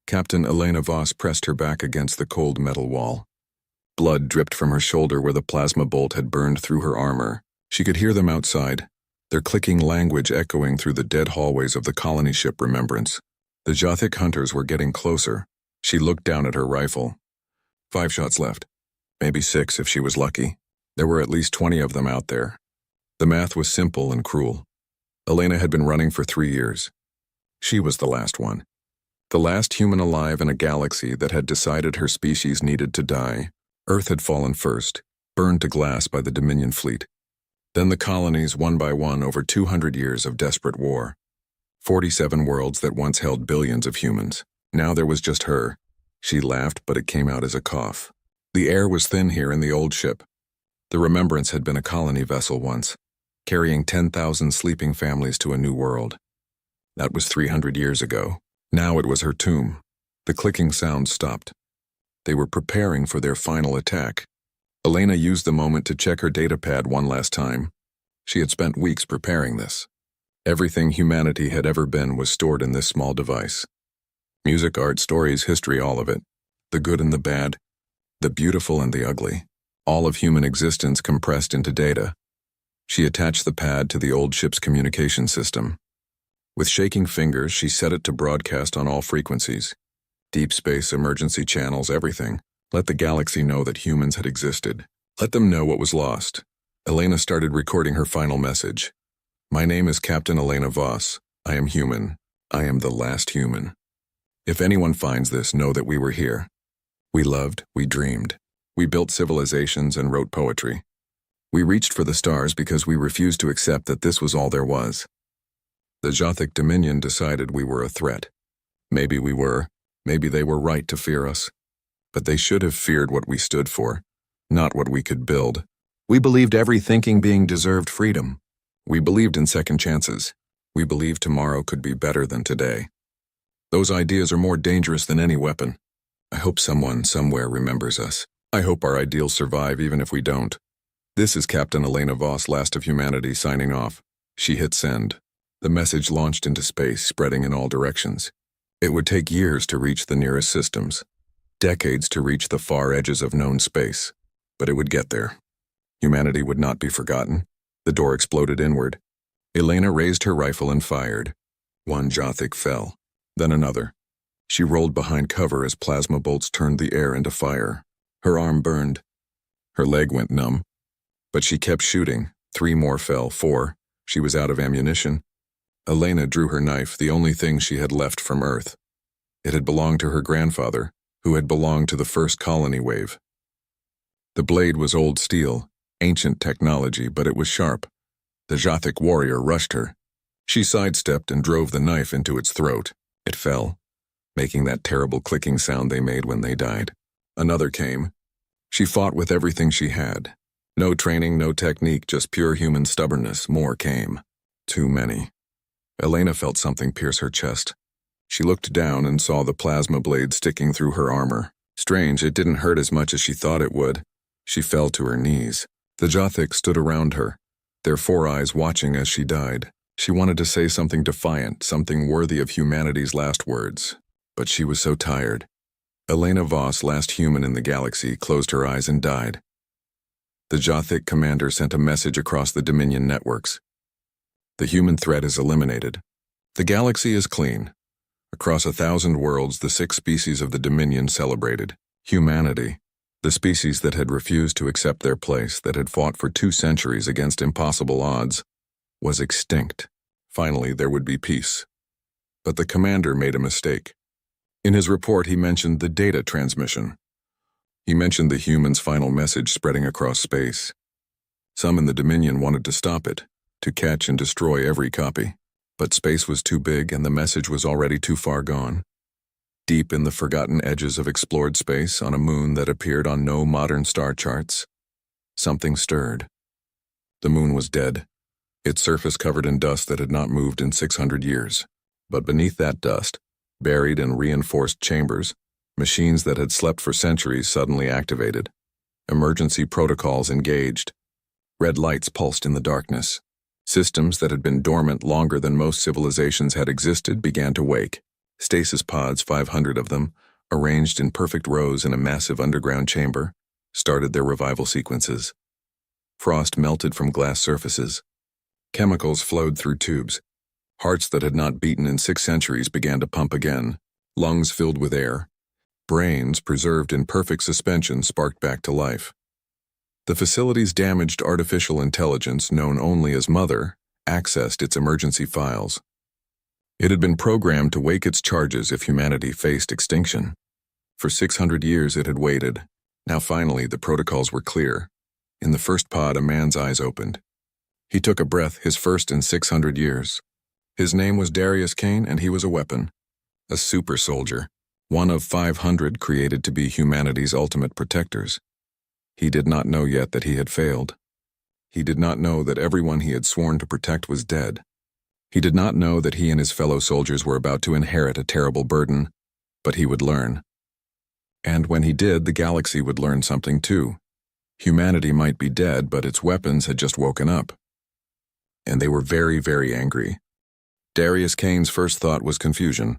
Captain Elena Voss pressed her back against the cold metal wall. Blood dripped from her shoulder where the plasma bolt had burned through her armor. She could hear them outside, their clicking language echoing through the dead hallways of the colony ship Remembrance. The Jothic hunters were getting closer. She looked down at her rifle. 5 shots left. Maybe 6 if she was lucky. There were at least 20 of them out there. The math was simple and cruel. Elena had been running for 3 years. She was the last one. The last human alive in a galaxy that had decided her species needed to die. Earth had fallen first, burned to glass by the Dominion fleet. Then the colonies one by one over 200 years of desperate war. 47 worlds that once held billions of humans. Now there was just her. She laughed, but it came out as a cough. The air was thin here in the old ship. The Remembrance had been a colony vessel once, carrying 10,000 sleeping families to a new world. That was 300 years ago. Now it was her tomb. The clicking sound stopped. They were preparing for their final attack. Elena used the moment to check her datapad one last time. She had spent weeks preparing this. Everything humanity had ever been was stored in this small device. Music, art, stories, history, all of it. The good and the bad, the beautiful and the ugly. All of human existence compressed into data. She attached the pad to the old ship's communication system. With shaking fingers, she set it to broadcast on all frequencies. Deep space, emergency channels, everything. Let the galaxy know that humans had existed. Let them know what was lost. Elena started recording her final message. My name is Captain Elena Voss. I am human. I am the last human. If anyone finds this, know that we were here. We loved, we dreamed. We built civilizations and wrote poetry. We reached for the stars because we refused to accept that this was all there was. The Jothic Dominion decided we were a threat. Maybe we were. Maybe they were right to fear us. But they should have feared what we stood for, not what we could build. We believed every thinking being deserved freedom. We believed in second chances. We believed tomorrow could be better than today. Those ideas are more dangerous than any weapon. I hope someone somewhere remembers us. I hope our ideals survive even if we don't. This is Captain Elena Voss, last of humanity, signing off. She hit send. The message launched into space, spreading in all directions. It would take years to reach the nearest systems, decades to reach the far edges of known space, but it would get there. Humanity would not be forgotten. The door exploded inward. Elena raised her rifle and fired. One Jothic fell, then another. She rolled behind cover as plasma bolts turned the air into fire. Her arm burned. Her leg went numb. But she kept shooting. 3 more fell, 4. She was out of ammunition. Elena drew her knife, the only thing she had left from Earth. It had belonged to her grandfather, who had belonged to the first colony wave. The blade was old steel, ancient technology, but it was sharp. The Jothic warrior rushed her. She sidestepped and drove the knife into its throat. It fell, making that terrible clicking sound they made when they died. Another came. She fought with everything she had. No training, no technique, just pure human stubbornness. More came. Too many. Elena felt something pierce her chest. She looked down and saw the plasma blade sticking through her armor. Strange, it didn't hurt as much as she thought it would. She fell to her knees. The Jothic stood around her, their 4 eyes watching as she died. She wanted to say something defiant, something worthy of humanity's last words. But she was so tired. Elena Voss, last human in the galaxy, closed her eyes and died. The Jothic commander sent a message across the Dominion networks. The human threat is eliminated. The galaxy is clean. Across 1,000 worlds, the 6 species of the Dominion celebrated. Humanity, the species that had refused to accept their place, that had fought for 2 centuries against impossible odds, was extinct. Finally, there would be peace. But the commander made a mistake. In his report, he mentioned the data transmission. He mentioned the humans' final message spreading across space. Some in the Dominion wanted to stop it, to catch and destroy every copy. But space was too big and the message was already too far gone. Deep in the forgotten edges of explored space, on a moon that appeared on no modern star charts, something stirred. The moon was dead, its surface covered in dust that had not moved in 600 years. But beneath that dust, buried in reinforced chambers, machines that had slept for centuries suddenly activated. Emergency protocols engaged. Red lights pulsed in the darkness. Systems that had been dormant longer than most civilizations had existed began to wake. Stasis pods, 500 of them, arranged in perfect rows in a massive underground chamber, started their revival sequences. Frost melted from glass surfaces. Chemicals flowed through tubes. Hearts that had not beaten in 6 centuries began to pump again. Lungs filled with air. Brains, preserved in perfect suspension, sparked back to life. The facility's damaged artificial intelligence, known only as Mother, accessed its emergency files. It had been programmed to wake its charges if humanity faced extinction. For 600 years it had waited. Now finally the protocols were clear. In the first pod, a man's eyes opened. He took a breath, his first in 600 years. His name was Darius Kane, and he was a weapon. A super soldier. One of 500 created to be humanity's ultimate protectors. He did not know yet that he had failed. He did not know that everyone he had sworn to protect was dead. He did not know that he and his fellow soldiers were about to inherit a terrible burden, but he would learn. And when he did, the galaxy would learn something too. Humanity might be dead, but its weapons had just woken up. And they were very, very angry. Darius Kane's first thought was confusion.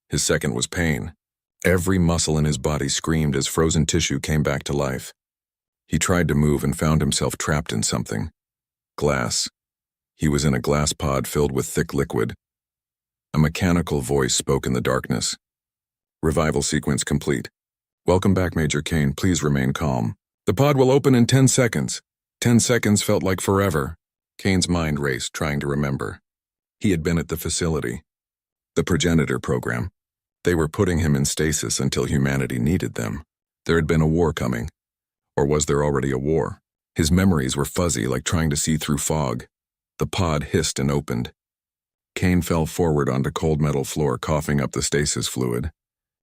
His second was pain. Every muscle in his body screamed as frozen tissue came back to life. He tried to move and found himself trapped in something. Glass. He was in a glass pod filled with thick liquid. A mechanical voice spoke in the darkness. Revival sequence complete. Welcome back, Major Kane. Please remain calm. The pod will open in 10 seconds. 10 seconds felt like forever. Kane's mind raced, trying to remember. He had been at the facility. The progenitor program. They were putting him in stasis until humanity needed them. There had been a war coming. Or was there already a war? His memories were fuzzy, like trying to see through fog. The pod hissed and opened. Kane fell forward onto cold metal floor, coughing up the stasis fluid.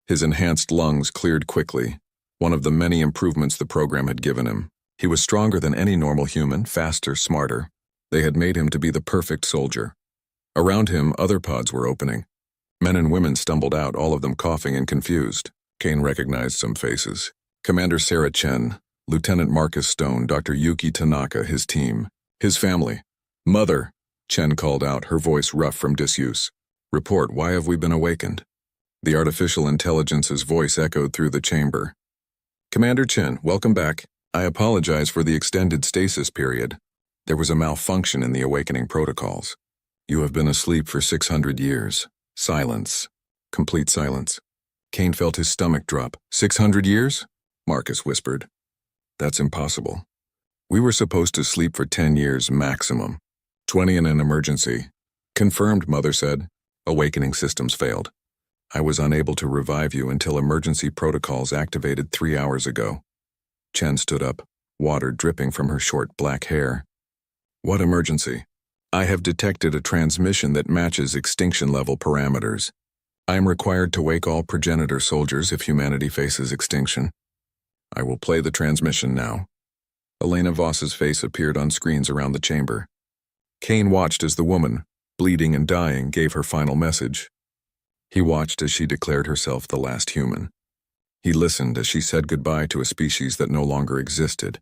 His enhanced lungs cleared quickly, one of the many improvements the program had given him. He was stronger than any normal human, faster, smarter. They had made him to be the perfect soldier. Around him, other pods were opening. Men and women stumbled out, all of them coughing and confused. Kane recognized some faces. Commander Sarah Chen, Lieutenant Marcus Stone, Dr. Yuki Tanaka, his team, his family. Mother, Chen called out, her voice rough from disuse. Report, why have we been awakened? The artificial intelligence's voice echoed through the chamber. Commander Chen, welcome back. I apologize for the extended stasis period. There was a malfunction in the awakening protocols. You have been asleep for 600 years. Silence. Complete silence. Kane felt his stomach drop. 600 years? Marcus whispered. That's impossible. We were supposed to sleep for 10 years maximum. 20 in an emergency. Confirmed, Mother said. Awakening systems failed. I was unable to revive you until emergency protocols activated 3 hours ago. Chen stood up, water dripping from her short black hair. What emergency? I have detected a transmission that matches extinction-level parameters. I am required to wake all progenitor soldiers if humanity faces extinction. I will play the transmission now. Elena Voss's face appeared on screens around the chamber. Kane watched as the woman, bleeding and dying, gave her final message. He watched as she declared herself the last human. He listened as she said goodbye to a species that no longer existed.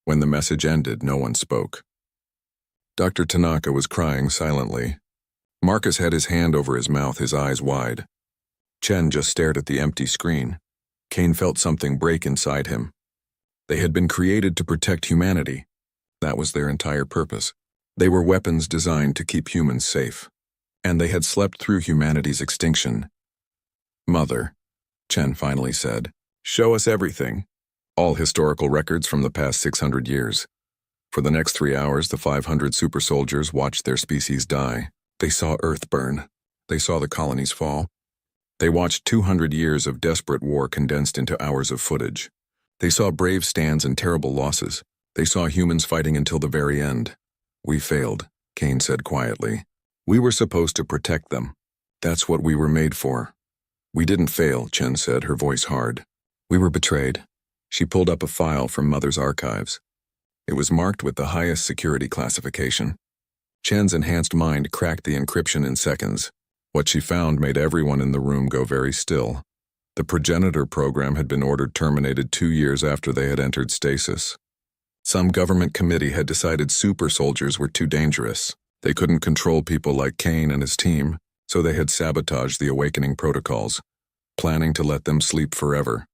When the message ended, no one spoke. Dr. Tanaka was crying silently. Marcus had his hand over his mouth, his eyes wide. Chen just stared at the empty screen. Kane felt something break inside him. They had been created to protect humanity. That was their entire purpose. They were weapons designed to keep humans safe. And they had slept through humanity's extinction. Mother, Chen finally said, show us everything. All historical records from the past 600 years. For the next 3 hours, the 500 super soldiers watched their species die. They saw Earth burn. They saw the colonies fall. They watched 200 years of desperate war condensed into hours of footage. They saw brave stands and terrible losses. They saw humans fighting until the very end. We failed, Kane said quietly. We were supposed to protect them. That's what we were made for. We didn't fail, Chen said, her voice hard. We were betrayed. She pulled up a file from Mother's archives. It was marked with the highest security classification. Chen's enhanced mind cracked the encryption in seconds. What she found made everyone in the room go very still. The progenitor program had been ordered terminated 2 years after they had entered stasis. Some government committee had decided super soldiers were too dangerous. They couldn't control people like Kane and his team, So they had sabotaged the awakening protocols, planning to let them sleep forever.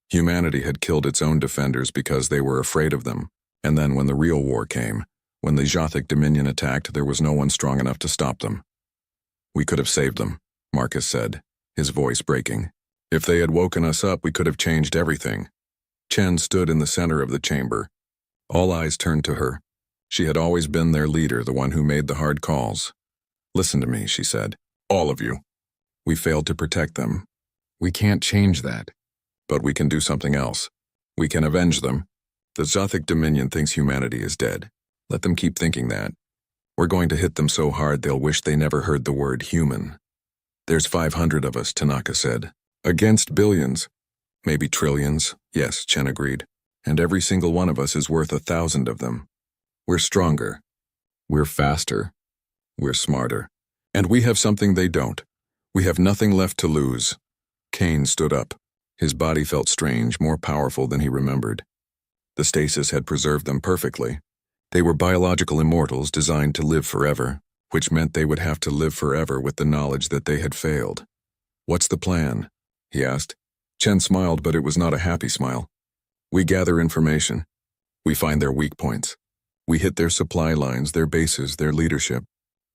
Humanity had killed its own defenders because they were afraid of them, and then when the real war came, when the Jothic Dominion attacked, there was no one strong enough to stop them. We could have saved them, Marcus said, his voice breaking. If they had woken us up, we could have changed everything. Chen stood in the center of the chamber. All eyes turned to her. She had always been their leader, the one who made the hard calls. Listen to me, she said. All of you. We failed to protect them. We can't change that. But we can do something else. We can avenge them. The Jothic Dominion thinks humanity is dead. Let them keep thinking that. We're going to hit them so hard they'll wish they never heard the word human. There's 500 of us, Tanaka said. Against billions. Maybe trillions. Yes, Chen agreed. And every single one of us is worth 1,000 of them. We're stronger. We're faster. We're smarter. And we have something they don't. We have nothing left to lose. Kane stood up. His body felt strange, more powerful than he remembered. The stasis had preserved them perfectly. They were biological immortals designed to live forever, which meant they would have to live forever with the knowledge that they had failed. What's the plan? He asked. Chen smiled, but it was not a happy smile. We gather information. We find their weak points. We hit their supply lines, their bases, their leadership.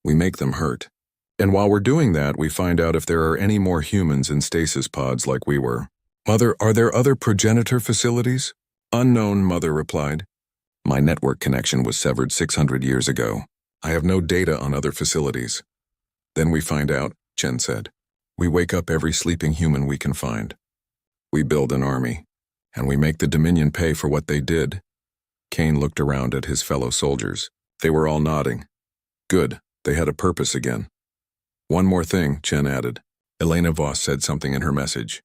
We make them hurt. And while we're doing that, we find out if there are any more humans in stasis pods like we were. Mother, are there other progenitor facilities? Unknown, Mother replied. My network connection was severed 600 years ago. I have no data on other facilities. Then we find out, Chen said. We wake up every sleeping human we can find. We build an army, and we make the Dominion pay for what they did. Kane looked around at his fellow soldiers. They were all nodding. Good, they had a purpose again. One more thing, Chen added. Elena Voss said something in her message.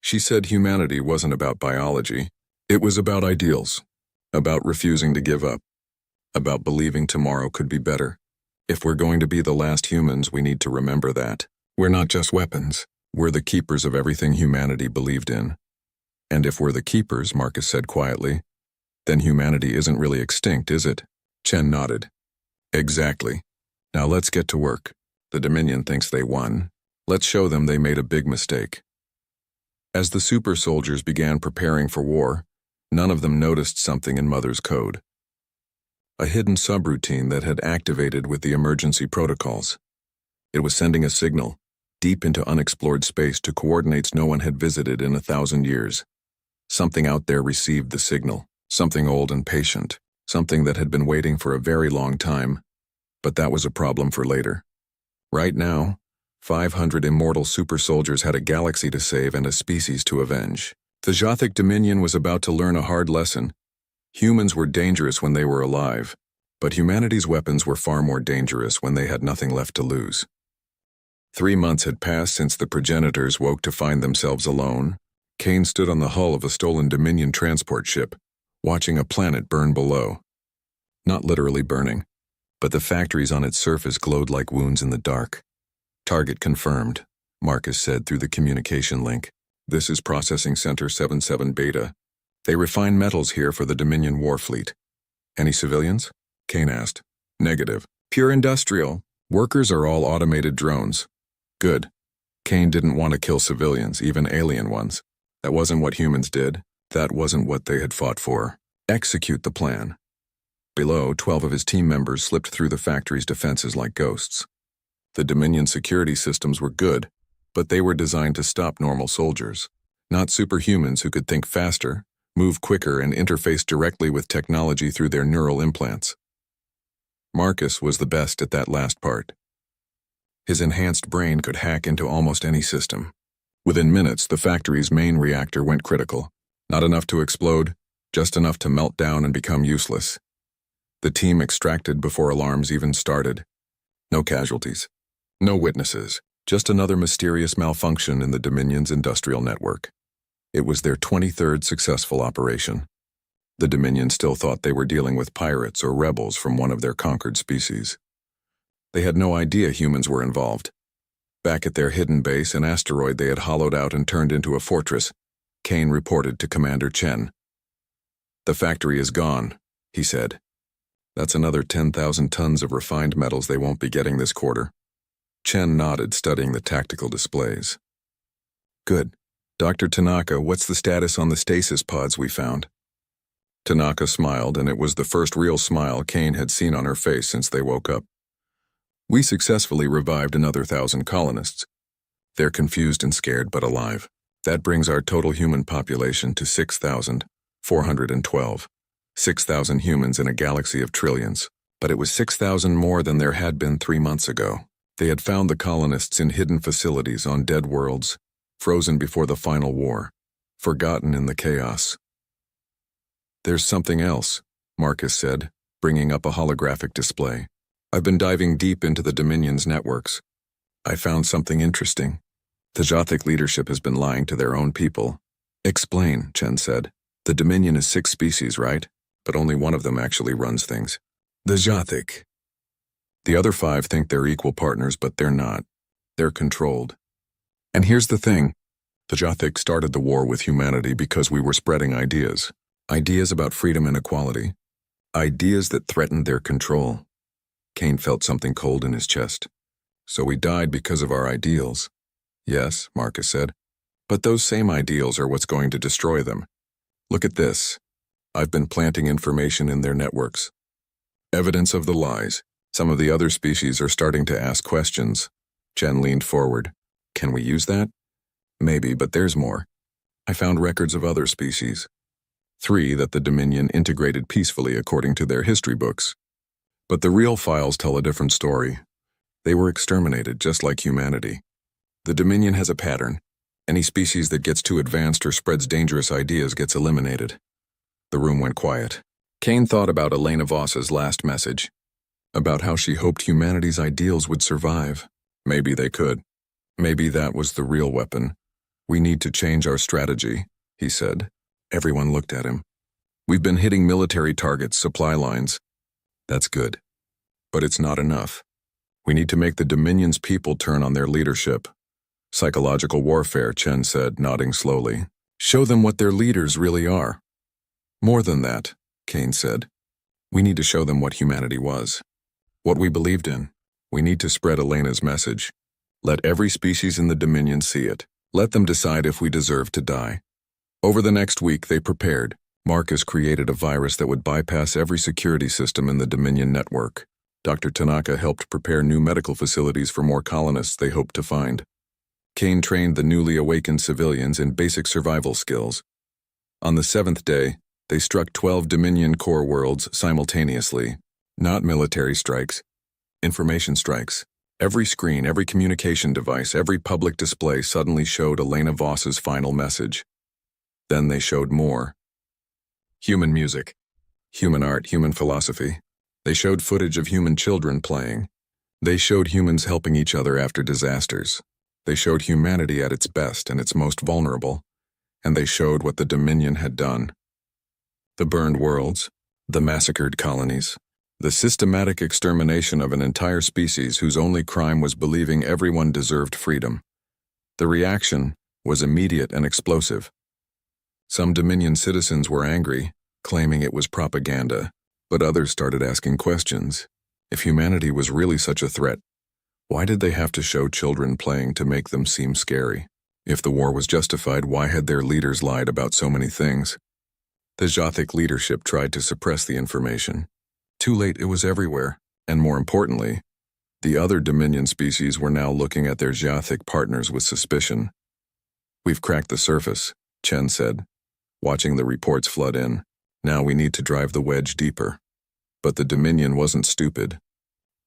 She said humanity wasn't about biology. It was about ideals, about refusing to give up, about believing tomorrow could be better. If we're going to be the last humans, we need to remember that. We're not just weapons. We're the keepers of everything humanity believed in. And if we're the keepers, Marcus said quietly, then humanity isn't really extinct, is it? Chen nodded. Exactly. Now let's get to work. The Dominion thinks they won. Let's show them they made a big mistake. As the super soldiers began preparing for war, none of them noticed something in Mother's code. A hidden subroutine that had activated with the emergency protocols. It was sending a signal, deep into unexplored space to coordinates no one had visited in 1,000 years. Something out there received the signal, something old and patient, something that had been waiting for a very long time, but that was a problem for later. Right now, 500 immortal super soldiers had a galaxy to save and a species to avenge. The Jothic Dominion was about to learn a hard lesson. Humans were dangerous when they were alive, but humanity's weapons were far more dangerous when they had nothing left to lose. 3 months had passed since the progenitors woke to find themselves alone. Kane stood on the hull of a stolen Dominion transport ship, watching a planet burn below. Not literally burning, but the factories on its surface glowed like wounds in the dark. Target confirmed, Marcus said through the communication link. This is Processing Center 77 Beta. They refine metals here for the Dominion War Fleet. Any civilians? Kane asked. Negative. Pure industrial. Workers are all automated drones. Good. Kane didn't want to kill civilians, even alien ones. That wasn't what humans did. That wasn't what they had fought for. Execute the plan. Below, 12 of his team members slipped through the factory's defenses like ghosts. The Dominion security systems were good, but they were designed to stop normal soldiers, not superhumans who could think faster, move quicker, and interface directly with technology through their neural implants. Marcus was the best at that last part. His enhanced brain could hack into almost any system. Within minutes, the factory's main reactor went critical. Not enough to explode, just enough to melt down and become useless. The team extracted before alarms even started. No casualties. No witnesses. Just another mysterious malfunction in the Dominion's industrial network. It was their 23rd successful operation. The Dominion still thought they were dealing with pirates or rebels from one of their conquered species. They had no idea humans were involved. Back at their hidden base, an asteroid they had hollowed out and turned into a fortress, Kane reported to Commander Chen. The factory is gone, he said. That's another 10,000 tons of refined metals they won't be getting this quarter. Chen nodded, studying the tactical displays. Good. Dr. Tanaka, what's the status on the stasis pods we found? Tanaka smiled, and it was the first real smile Kane had seen on her face since they woke up. We successfully revived another 1,000 colonists. They're confused and scared, but alive. That brings our total human population to 6,412. 6,000 humans in a galaxy of trillions. But it was 6,000 more than there had been 3 months ago. They had found the colonists in hidden facilities on dead worlds, frozen before the final war, forgotten in the chaos. There's something else, Marcus said, bringing up a holographic display. I've been diving deep into the Dominion's networks. I found something interesting. The Jothic leadership has been lying to their own people. Explain, Chen said. The Dominion is 6 species, right? But only one of them actually runs things. The Jothic. The other 5 think they're equal partners, but they're not. They're controlled. And here's the thing. The Jothic started the war with humanity because we were spreading ideas. Ideas about freedom and equality. Ideas that threatened their control. Kane felt something cold in his chest. So we died because of our ideals. Yes, Marcus said. But those same ideals are what's going to destroy them. Look at this. I've been planting information in their networks. Evidence of the lies. Some of the other species are starting to ask questions. Chen leaned forward. Can we use that? Maybe, but there's more. I found records of other species. 3 that the Dominion integrated peacefully according to their history books. But the real files tell a different story. They were exterminated just like humanity. The Dominion has a pattern. Any species that gets too advanced or spreads dangerous ideas gets eliminated. The room went quiet. Kane thought about Elena Voss's last message. About how she hoped humanity's ideals would survive. Maybe they could. Maybe that was the real weapon. We need to change our strategy, he said. Everyone looked at him. We've been hitting military targets, supply lines. That's good. But it's not enough. We need to make the Dominion's people turn on their leadership. Psychological warfare, Chen said, nodding slowly. Show them what their leaders really are. More than that, Kane said. We need to show them what humanity was. What we believed in. We need to spread Elena's message. Let every species in the Dominion see it. Let them decide if we deserve to die. Over the next week, they prepared. Marcus created a virus that would bypass every security system in the Dominion network. Dr. Tanaka helped prepare new medical facilities for more colonists they hoped to find. Kane trained the newly awakened civilians in basic survival skills. On the 7th day, they struck 12 Dominion core worlds simultaneously. Not military strikes. Information strikes. Every screen, every communication device, every public display suddenly showed Elena Voss's final message. Then they showed more. Human music, human art, human philosophy. They showed footage of human children playing. They showed humans helping each other after disasters. They showed humanity at its best and its most vulnerable. And they showed what the Dominion had done. The burned worlds, the massacred colonies, the systematic extermination of an entire species whose only crime was believing everyone deserved freedom. The reaction was immediate and explosive. Some Dominion citizens were angry, claiming it was propaganda, but others started asking questions. If humanity was really such a threat, why did they have to show children playing to make them seem scary? If the war was justified, why had their leaders lied about so many things? The Jothic leadership tried to suppress the information. Too late, it was everywhere, and more importantly, the other Dominion species were now looking at their Jothic partners with suspicion. We've cracked the surface, Chen said, watching the reports flood in. Now we need to drive the wedge deeper. But the Dominion wasn't stupid.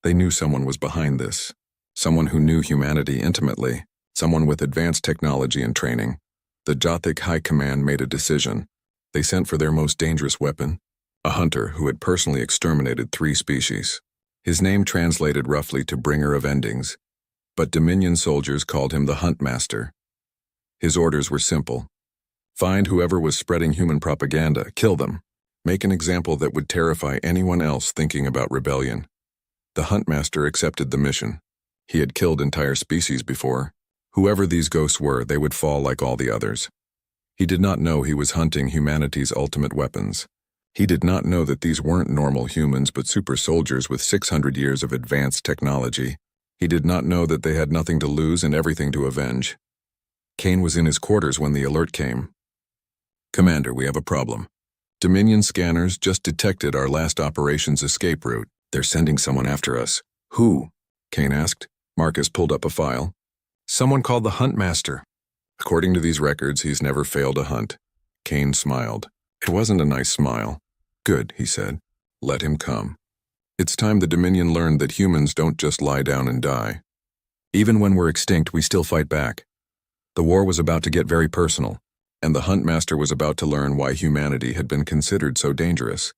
They knew someone was behind this. Someone who knew humanity intimately. Someone with advanced technology and training. The Jothic High Command made a decision. They sent for their most dangerous weapon, a hunter who had personally exterminated 3 species. His name translated roughly to bringer of endings, but Dominion soldiers called him the Hunt Master. His orders were simple. Find whoever was spreading human propaganda, kill them. Make an example that would terrify anyone else thinking about rebellion. The Hunt Master accepted the mission. He had killed entire species before. Whoever these ghosts were, they would fall like all the others. He did not know he was hunting humanity's ultimate weapons. He did not know that these weren't normal humans but super soldiers with 600 years of advanced technology. He did not know that they had nothing to lose and everything to avenge. Kane was in his quarters when the alert came. "Commander, we have a problem. Dominion scanners just detected our last operation's escape route. They're sending someone after us." "Who?" Kane asked. Marcus pulled up a file. "Someone called the Huntmaster. According to these records, he's never failed a hunt." Kane smiled. It wasn't a nice smile. "Good," he said. "Let him come. It's time the Dominion learned that humans don't just lie down and die. Even when we're extinct, we still fight back." The war was about to get very personal, and the Huntmaster was about to learn why humanity had been considered so dangerous,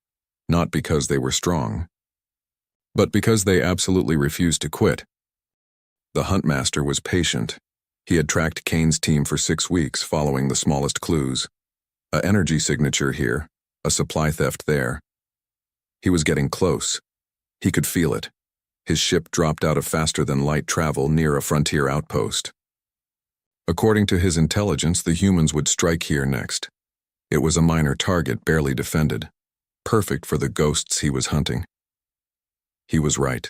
not because they were strong, but because they absolutely refused to quit. The Huntmaster was patient. He had tracked Kane's team for 6 weeks, following the smallest clues. A energy signature here, a supply theft there. He was getting close. He could feel it. His ship dropped out of faster-than-light travel near a frontier outpost. According to his intelligence, the humans would strike here next. It was a minor target, barely defended. Perfect for the ghosts he was hunting. He was right.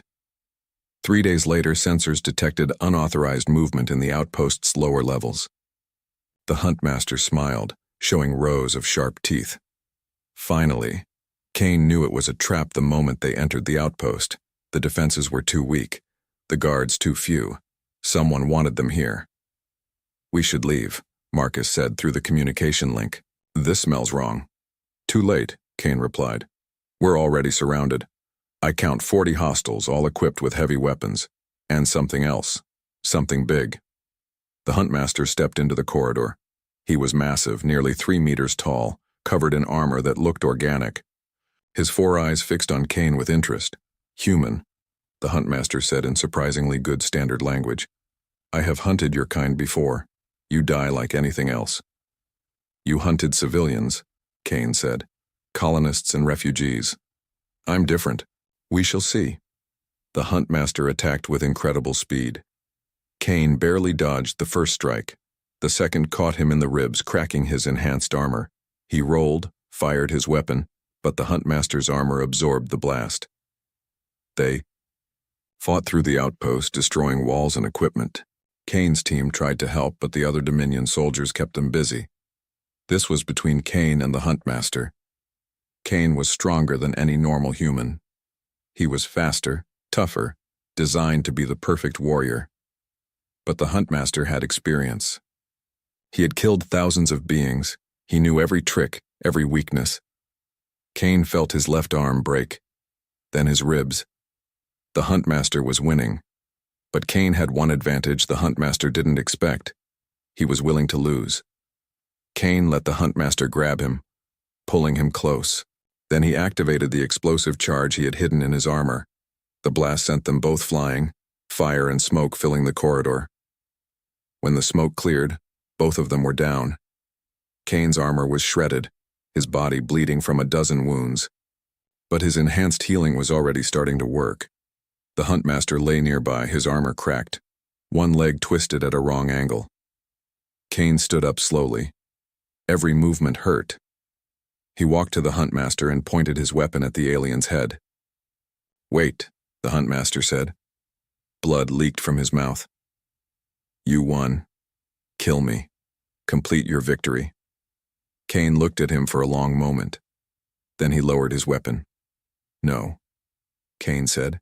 3 days later, sensors detected unauthorized movement in the outpost's lower levels. The Huntmaster smiled, showing rows of sharp teeth. Finally, Kane knew it was a trap the moment they entered the outpost. The defenses were too weak, the guards too few. Someone wanted them here. "We should leave," Marcus said through the communication link. "This smells wrong." "Too late," Kane replied. "We're already surrounded. I count 40 hostiles, all equipped with heavy weapons. And something else. Something big." The Huntmaster stepped into the corridor. He was massive, nearly 3 meters tall, covered in armor that looked organic. His 4 eyes fixed on Kane with interest. "Human," the Huntmaster said in surprisingly good standard language. "I have hunted your kind before. You die like anything else." "You hunted civilians," Kane said. "Colonists and refugees. I'm different. We shall see." The Huntmaster attacked with incredible speed. Kane barely dodged the first strike. The second caught him in the ribs, cracking his enhanced armor. He rolled, fired his weapon, but the Huntmaster's armor absorbed the blast. They fought through the outpost, destroying walls and equipment. Kane's team tried to help, but the other Dominion soldiers kept them busy. This was between Kane and the Huntmaster. Kane was stronger than any normal human. He was faster, tougher, designed to be the perfect warrior. But the Huntmaster had experience. He had killed thousands of beings. He knew every trick, every weakness. Kane felt his left arm break, then his ribs. The Huntmaster was winning. But Kane had one advantage the Huntmaster didn't expect. He was willing to lose. Kane let the Huntmaster grab him, pulling him close. Then he activated the explosive charge he had hidden in his armor. The blast sent them both flying, fire and smoke filling the corridor. When the smoke cleared, both of them were down. Kane's armor was shredded, his body bleeding from a dozen wounds. But his enhanced healing was already starting to work. The Huntmaster lay nearby, his armor cracked, one leg twisted at a wrong angle. Kane stood up slowly. Every movement hurt. He walked to the Huntmaster and pointed his weapon at the alien's head. "Wait," the Huntmaster said. Blood leaked from his mouth. "You won. Kill me. Complete your victory." Kane looked at him for a long moment. Then he lowered his weapon. "No," Kane said.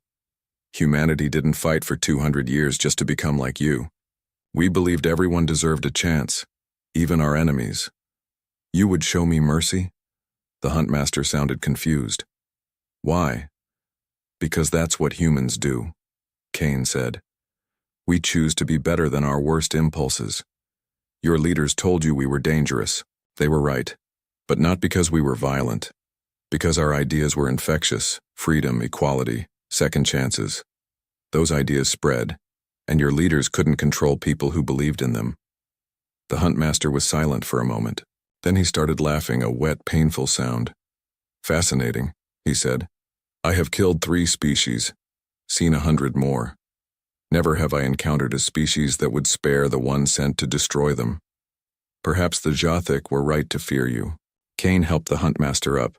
"Humanity didn't fight for 200 years just to become like you. We believed everyone deserved a chance, even our enemies. You would show me mercy?" The Huntmaster sounded confused. "Why?" "Because that's what humans do," Kane said. "We choose to be better than our worst impulses. Your leaders told you we were dangerous. They were right. But not because we were violent. Because our ideas were infectious: freedom, equality, second chances. Those ideas spread, and your leaders couldn't control people who believed in them." The Huntmaster was silent for a moment. Then he started laughing, a wet, painful sound. "Fascinating," he said. "I have killed 3 species, seen 100 more. Never have I encountered a species that would spare the one sent to destroy them. Perhaps the Jothic were right to fear you." Kane helped the Huntmaster up.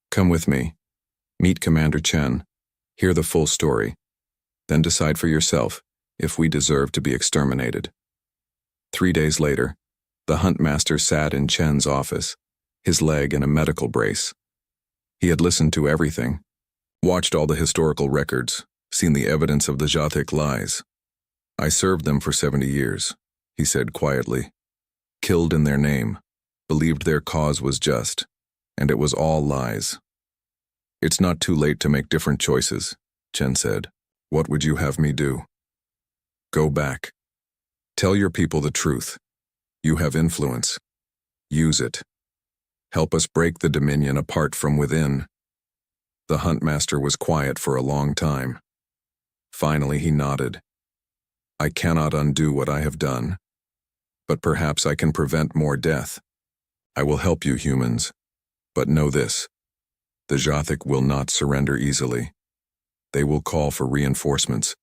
"Come with me. Meet Commander Chen. Hear the full story. Then decide for yourself if we deserve to be exterminated. 3 days later, the huntmaster sat in Chen's office, his leg in a medical brace. He had listened to everything, watched all the historical records, seen the evidence of the Jathic lies. I served them for 70 years, he said quietly. Killed in their name, believed their cause was just, and it was all lies. It's not too late to make different choices, Chen said. What would you have me do? Go back. Tell your people the truth. You have influence. Use it. Help us break the Dominion apart from within. The huntmaster was quiet for a long time. Finally, he nodded. I cannot undo what I have done, but perhaps I can prevent more death. I will help you, humans, but know this. The Jathic will not surrender easily. They will call for reinforcements.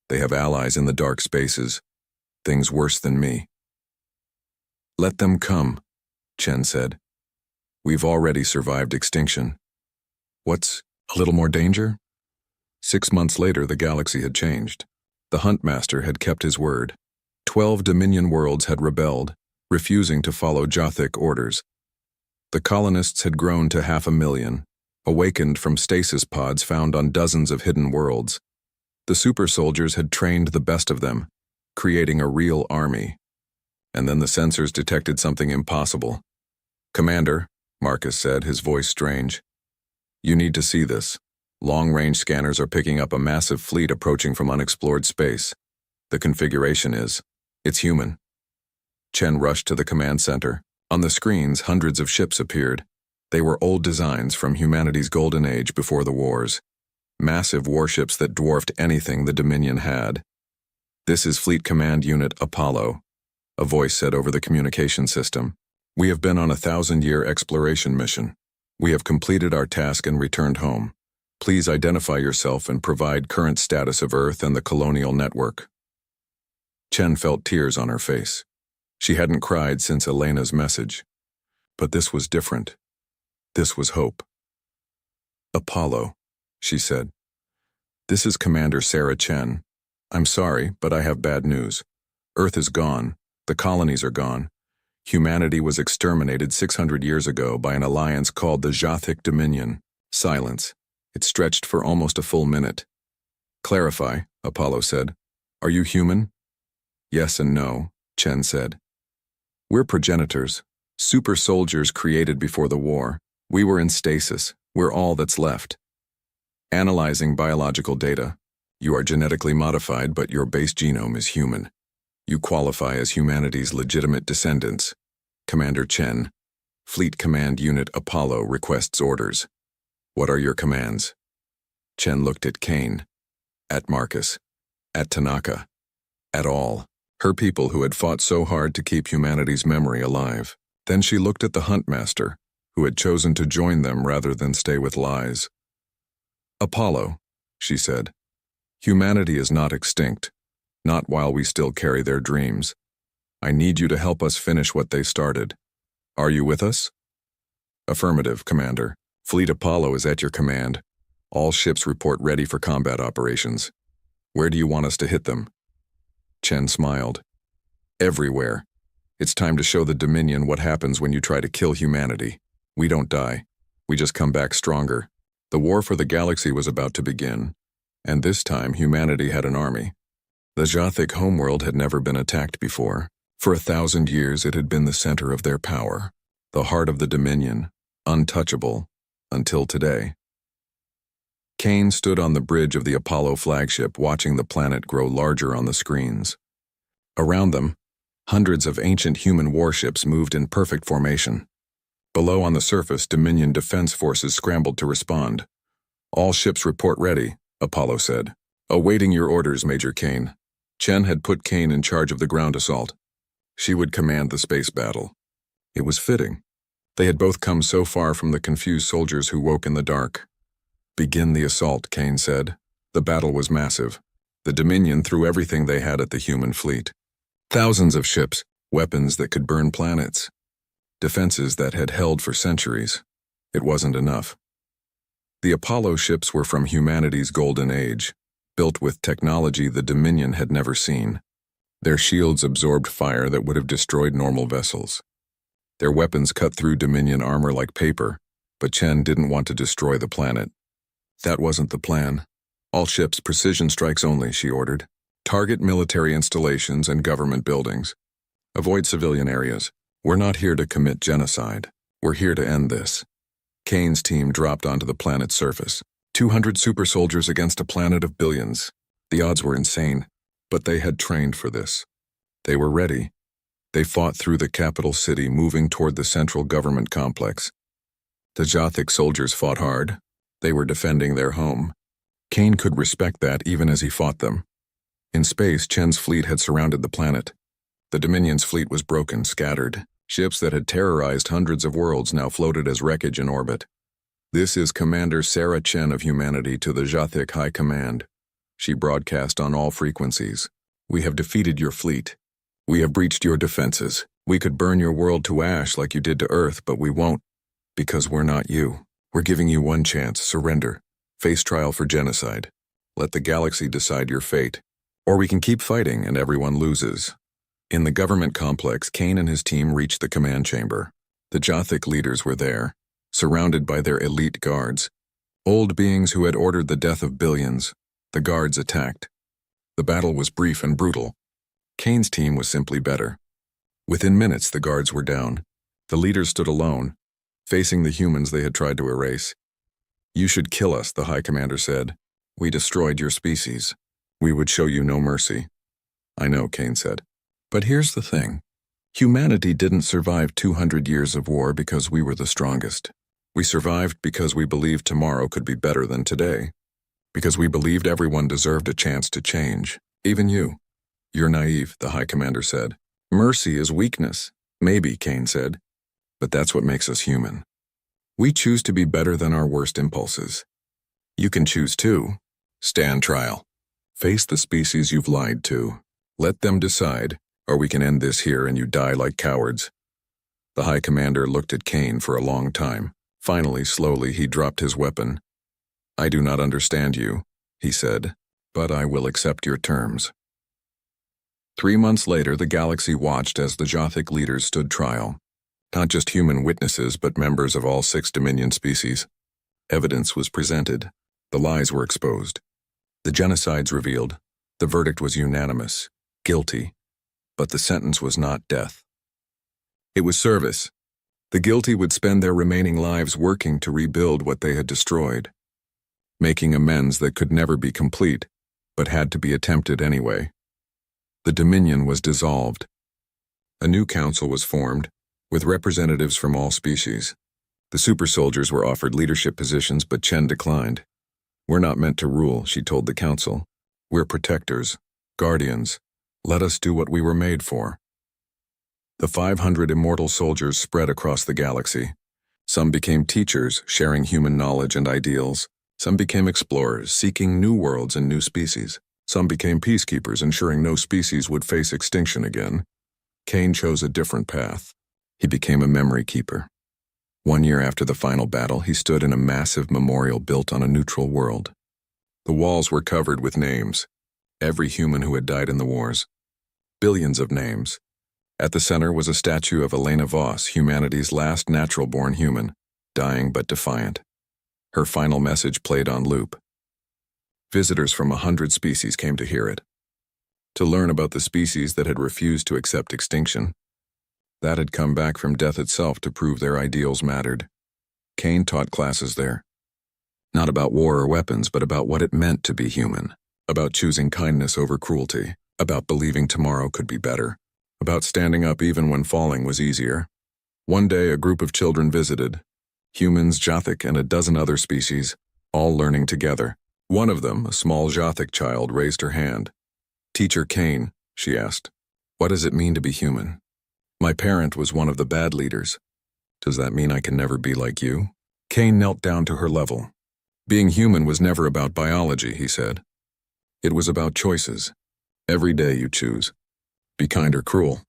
They have allies in the dark spaces, things worse than me. Let them come, Chen said. We've already survived extinction. What's a little more danger? 6 months later, the galaxy had changed. The Huntmaster had kept his word. 12 Dominion worlds had rebelled, refusing to follow Jathic orders. The colonists had grown to 500,000, awakened from stasis pods found on dozens of hidden worlds. The super soldiers had trained the best of them, creating a real army. And then the sensors detected something impossible. Commander, Marcus said, his voice strange. You need to see this. Long-range scanners are picking up a massive fleet approaching from unexplored space. The configuration is, it's human. Chen rushed to the command center. On the screens, hundreds of ships appeared. They were old designs from humanity's golden age before the wars. Massive warships that dwarfed anything the Dominion had. This is Fleet Command Unit Apollo, a voice said over the communication system. We have been on a 1,000-year exploration mission. We have completed our task and returned home. Please identify yourself and provide current status of Earth and the colonial network. Chen felt tears on her face. She hadn't cried since Elena's message. But this was different. This was hope. Apollo, she said. This is Commander Sarah Chen. I'm sorry, but I have bad news. Earth is gone. The colonies are gone. Humanity was exterminated 600 years ago by an alliance called the Jathic Dominion. Silence. It stretched for almost a full minute. Clarify, Apollo said. Are you human? Yes and no, Chen said. We're progenitors, super soldiers created before the war. We were in stasis. We're all that's left. Analyzing biological data. You are genetically modified, but your base genome is human. You qualify as humanity's legitimate descendants. Commander Chen, Fleet Command Unit Apollo requests orders. What are your commands? Chen looked at Kane, at Marcus, at Tanaka, at all, her people who had fought so hard to keep humanity's memory alive. Then she looked at the Huntmaster, who had chosen to join them rather than stay with lies. Apollo, she said, humanity is not extinct, not while we still carry their dreams. I need you to help us finish what they started. Are you with us? Affirmative, Commander. Fleet Apollo is at your command. All ships report ready for combat operations. Where do you want us to hit them? Chen smiled. Everywhere. It's time to show the Dominion what happens when you try to kill humanity. We don't die. We just come back stronger. The war for the galaxy was about to begin, and this time humanity had an army. The Jathic homeworld had never been attacked before. For 1,000 years it had been the center of their power, the heart of the Dominion, untouchable, until today. Kane stood on the bridge of the Apollo flagship watching the planet grow larger on the screens. Around them, hundreds of ancient human warships moved in perfect formation. Below on the surface, Dominion defense forces scrambled to respond. All ships report ready, Apollo said. Awaiting your orders, Major Kane. Chen had put Kane in charge of the ground assault. She would command the space battle. It was fitting. They had both come so far from the confused soldiers who woke in the dark. Begin the assault, Kane said. The battle was massive. The Dominion threw everything they had at the human fleet. Thousands of ships, weapons that could burn planets. Defenses that had held for centuries. It wasn't enough. The Apollo ships were from humanity's golden age. built with technology the Dominion had never seen. Their shields absorbed fire that would have destroyed normal vessels. Their weapons cut through Dominion armor like paper, but Chen didn't want to destroy the planet. That wasn't the plan. All ships, precision strikes only, she ordered. Target military installations and government buildings. Avoid civilian areas. We're not here to commit genocide. We're here to end this. Kane's team dropped onto the planet's surface. 200 super soldiers against a planet of billions. The odds were insane, but they had trained for this. They were ready. They fought through the capital city, moving toward the central government complex. The Jothic soldiers fought hard. They were defending their home. Kane could respect that even as he fought them. In space, Chen's fleet had surrounded the planet. The Dominion's fleet was broken, scattered. Ships that had terrorized hundreds of worlds now floated as wreckage in orbit. This is Commander Sarah Chen of Humanity to the Jothic High Command. She broadcast on all frequencies. We have defeated your fleet. We have breached your defenses. We could burn your world to ash like you did to Earth, but we won't. Because we're not you. We're giving you one chance. Surrender. Face trial for genocide. Let the galaxy decide your fate. Or we can keep fighting and everyone loses. In the government complex, Kane and his team reached the command chamber. The Jothic leaders were there, surrounded by their elite guards. Old beings who had ordered the death of billions. The guards attacked. The battle was brief and brutal. Kane's team was simply better. Within minutes, the guards were down. The leaders stood alone, facing the humans they had tried to erase. You should kill us, the High Commander said. We destroyed your species. We would show you no mercy. I know, Kane said. But here's the thing. Humanity didn't survive 200 years of war because we were the strongest. We survived because we believed tomorrow could be better than today. Because we believed everyone deserved a chance to change. Even you. You're naive, the High Commander said. Mercy is weakness. Maybe, Kane said. But that's what makes us human. We choose to be better than our worst impulses. You can choose too. Stand trial. Face the species you've lied to. Let them decide, or we can end this here and you die like cowards. The High Commander looked at Kane for a long time. Finally, slowly, he dropped his weapon. I do not understand you, he said, but I will accept your terms. 3 months later, the galaxy watched as the Jothic leaders stood trial. Not just human witnesses, but members of all 6 Dominion species. Evidence was presented. The lies were exposed. The genocides revealed. The verdict was unanimous. Guilty. But the sentence was not death. It was service. The guilty would spend their remaining lives working to rebuild what they had destroyed. Making amends that could never be complete, but had to be attempted anyway. The Dominion was dissolved. A new council was formed, with representatives from all species. The super soldiers were offered leadership positions, but Chen declined. We're not meant to rule, she told the council. We're protectors, guardians. Let us do what we were made for. The 500 immortal soldiers spread across the galaxy. Some became teachers, sharing human knowledge and ideals. Some became explorers, seeking new worlds and new species. Some became peacekeepers, ensuring no species would face extinction again. Kane chose a different path. He became a memory keeper. 1 year after the final battle, he stood in a massive memorial built on a neutral world. The walls were covered with names. Every human who had died in the wars. Billions of names. At the center was a statue of Elena Voss, humanity's last natural-born human, dying but defiant. Her final message played on loop. Visitors from 100 species came to hear it. To learn about the species that had refused to accept extinction. That had come back from death itself to prove their ideals mattered. Kane taught classes there. Not about war or weapons, but about what it meant to be human. About choosing kindness over cruelty. About believing tomorrow could be better. About standing up even when falling was easier. One day, a group of children visited. Humans, Jothic, and a dozen other species, all learning together. One of them, a small Jothic child, raised her hand. Teacher Kane, she asked, what does it mean to be human? My parent was one of the bad leaders. Does that mean I can never be like you? Kane knelt down to her level. Being human was never about biology, he said. It was about choices. Every day you choose. Be kind or cruel.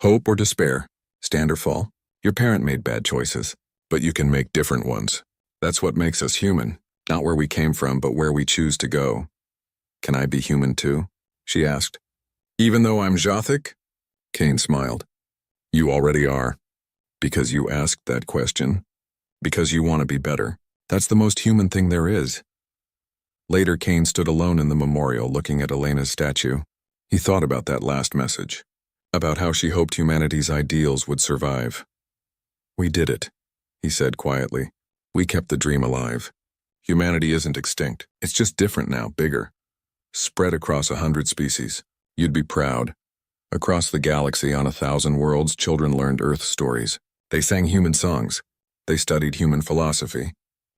Hope or despair. Stand or fall. Your parent made bad choices, but you can make different ones. That's what makes us human. Not where we came from, but where we choose to go. Can I be human too? She asked. Even though I'm Jothic? Kane smiled. You already are. Because you asked that question. Because you want to be better. That's the most human thing there is. Later, Kane stood alone in the memorial looking at Elena's statue. He thought about that last message. About how she hoped humanity's ideals would survive. We did it, he said quietly. We kept the dream alive. Humanity isn't extinct. It's just different now, bigger. Spread across 100 species. You'd be proud. Across the galaxy on 1,000 worlds, children learned Earth stories. They sang human songs. They studied human philosophy.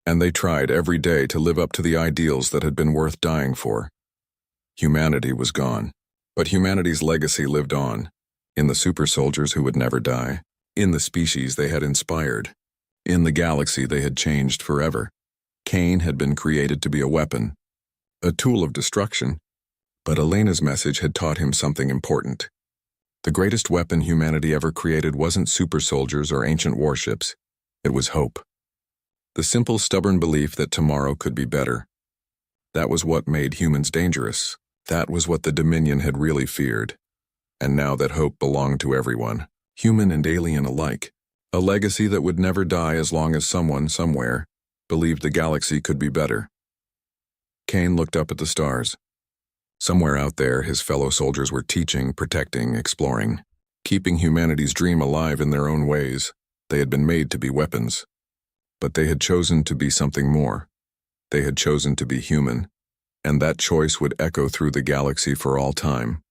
And they tried every day to live up to the ideals that had been worth dying for. Humanity was gone. But humanity's legacy lived on. In the super soldiers who would never die. In the species they had inspired. In the galaxy they had changed forever. Kane had been created to be a weapon. A tool of destruction. But Elena's message had taught him something important. The greatest weapon humanity ever created wasn't super soldiers or ancient warships. It was hope. The simple, stubborn belief that tomorrow could be better. That was what made humans dangerous. That was what the Dominion had really feared. And now that hope belonged to everyone, human and alien alike, a legacy that would never die as long as someone, somewhere, believed the galaxy could be better. Kane looked up at the stars. Somewhere out there, his fellow soldiers were teaching, protecting, exploring, keeping humanity's dream alive in their own ways. They had been made to be weapons. But they had chosen to be something more. They had chosen to be human, and that choice would echo through the galaxy for all time.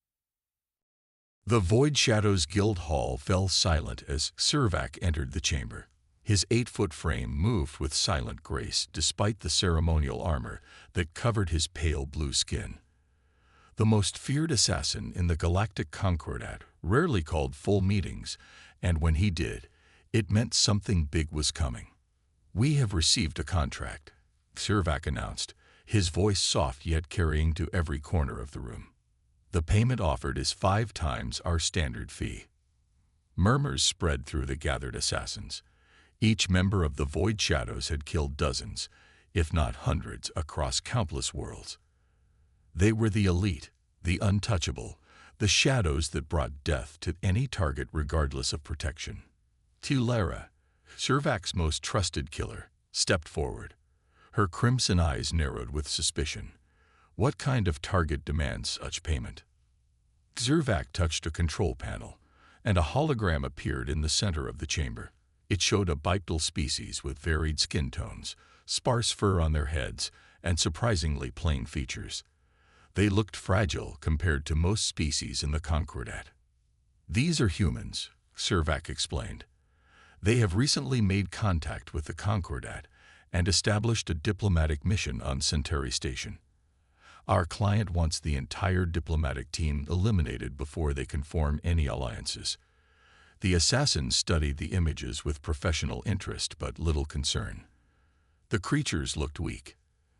The Void Shadows Guild Hall fell silent as Servac entered the chamber. His 8-foot frame moved with silent grace despite the ceremonial armor that covered his pale blue skin. The most feared assassin in the Galactic Concordat rarely called full meetings, and when he did, it meant something big was coming. We have received a contract, Servac announced, his voice soft yet carrying to every corner of the room. The payment offered is 5 times our standard fee. Murmurs spread through the gathered assassins. Each member of the Void Shadows had killed dozens, if not hundreds, across countless worlds. They were the elite, the untouchable, the shadows that brought death to any target regardless of protection. Tilara, Servac's most trusted killer, stepped forward. Her crimson eyes narrowed with suspicion. What kind of target demands such payment? Servac touched a control panel, and a hologram appeared in the center of the chamber. It showed a bipedal species with varied skin tones, sparse fur on their heads, and surprisingly plain features. They looked fragile compared to most species in the Concordat. These are humans, Servac explained. They have recently made contact with the Concordat and established a diplomatic mission on Centauri Station. Our client wants the entire diplomatic team eliminated before they can form any alliances. The assassins studied the images with professional interest but little concern. The creatures looked weak.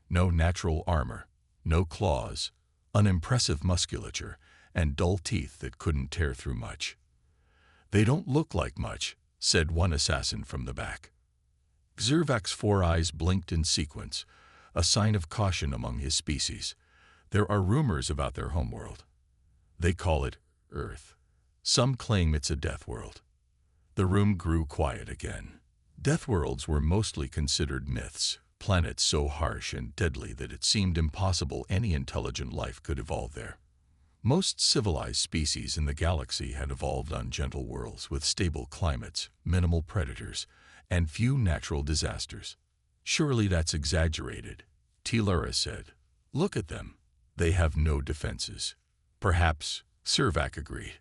No natural armor, no claws, unimpressive musculature, and dull teeth that couldn't tear through much. They don't look like much, said one assassin from the back. Servac's 4 eyes blinked in sequence, a sign of caution among his species. There are rumors about their homeworld. They call it Earth. Some claim it's a death world. The room grew quiet again. Death worlds were mostly considered myths, planets so harsh and deadly that it seemed impossible any intelligent life could evolve there. Most civilized species in the galaxy had evolved on gentle worlds with stable climates, minimal predators, and few natural disasters. Surely that's exaggerated, Tilara said. Look at them. They have no defenses. Perhaps, Servac agreed.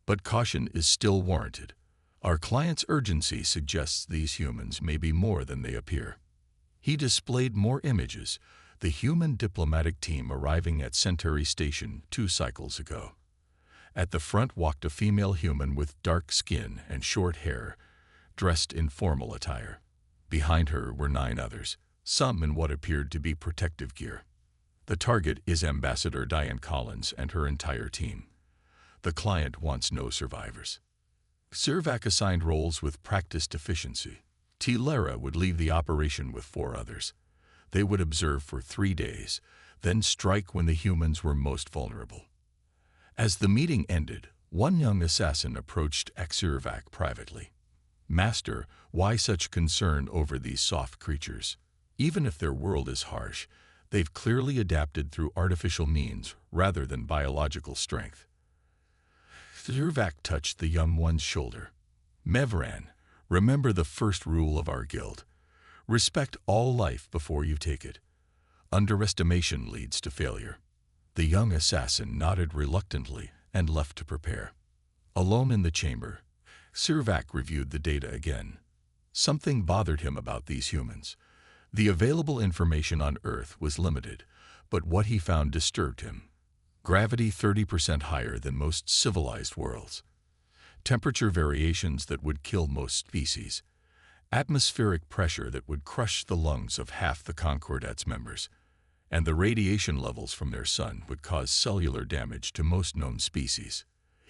But caution is still warranted. Our client's urgency suggests these humans may be more than they appear. He displayed more images, the human diplomatic team arriving at Centauri Station 2 cycles ago. At the front walked a female human with dark skin and short hair, dressed in formal attire. Behind her were 9 others, some in what appeared to be protective gear. The target is Ambassador Diane Collins and her entire team. The client wants no survivors. Servac assigned roles with practiced efficiency. Tilara would leave the operation with 4 others. They would observe for 3 days, then strike when the humans were most vulnerable. As the meeting ended, one young assassin approached Xervac privately. "Master, why such concern over these soft creatures? Even if their world is harsh, they've clearly adapted through artificial means rather than biological strength." Xervac touched the young one's shoulder. "Mevran, remember the first rule of our guild. Respect all life before you take it. Underestimation leads to failure." The young assassin nodded reluctantly and left to prepare. Alone in the chamber, Xervac reviewed the data again. Something bothered him about these humans. The available information on Earth was limited, but what he found disturbed him. Gravity 30% higher than most civilized worlds. Temperature variations that would kill most species. Atmospheric pressure that would crush the lungs of half the Concordat's members. And the radiation levels from their sun would cause cellular damage to most known species.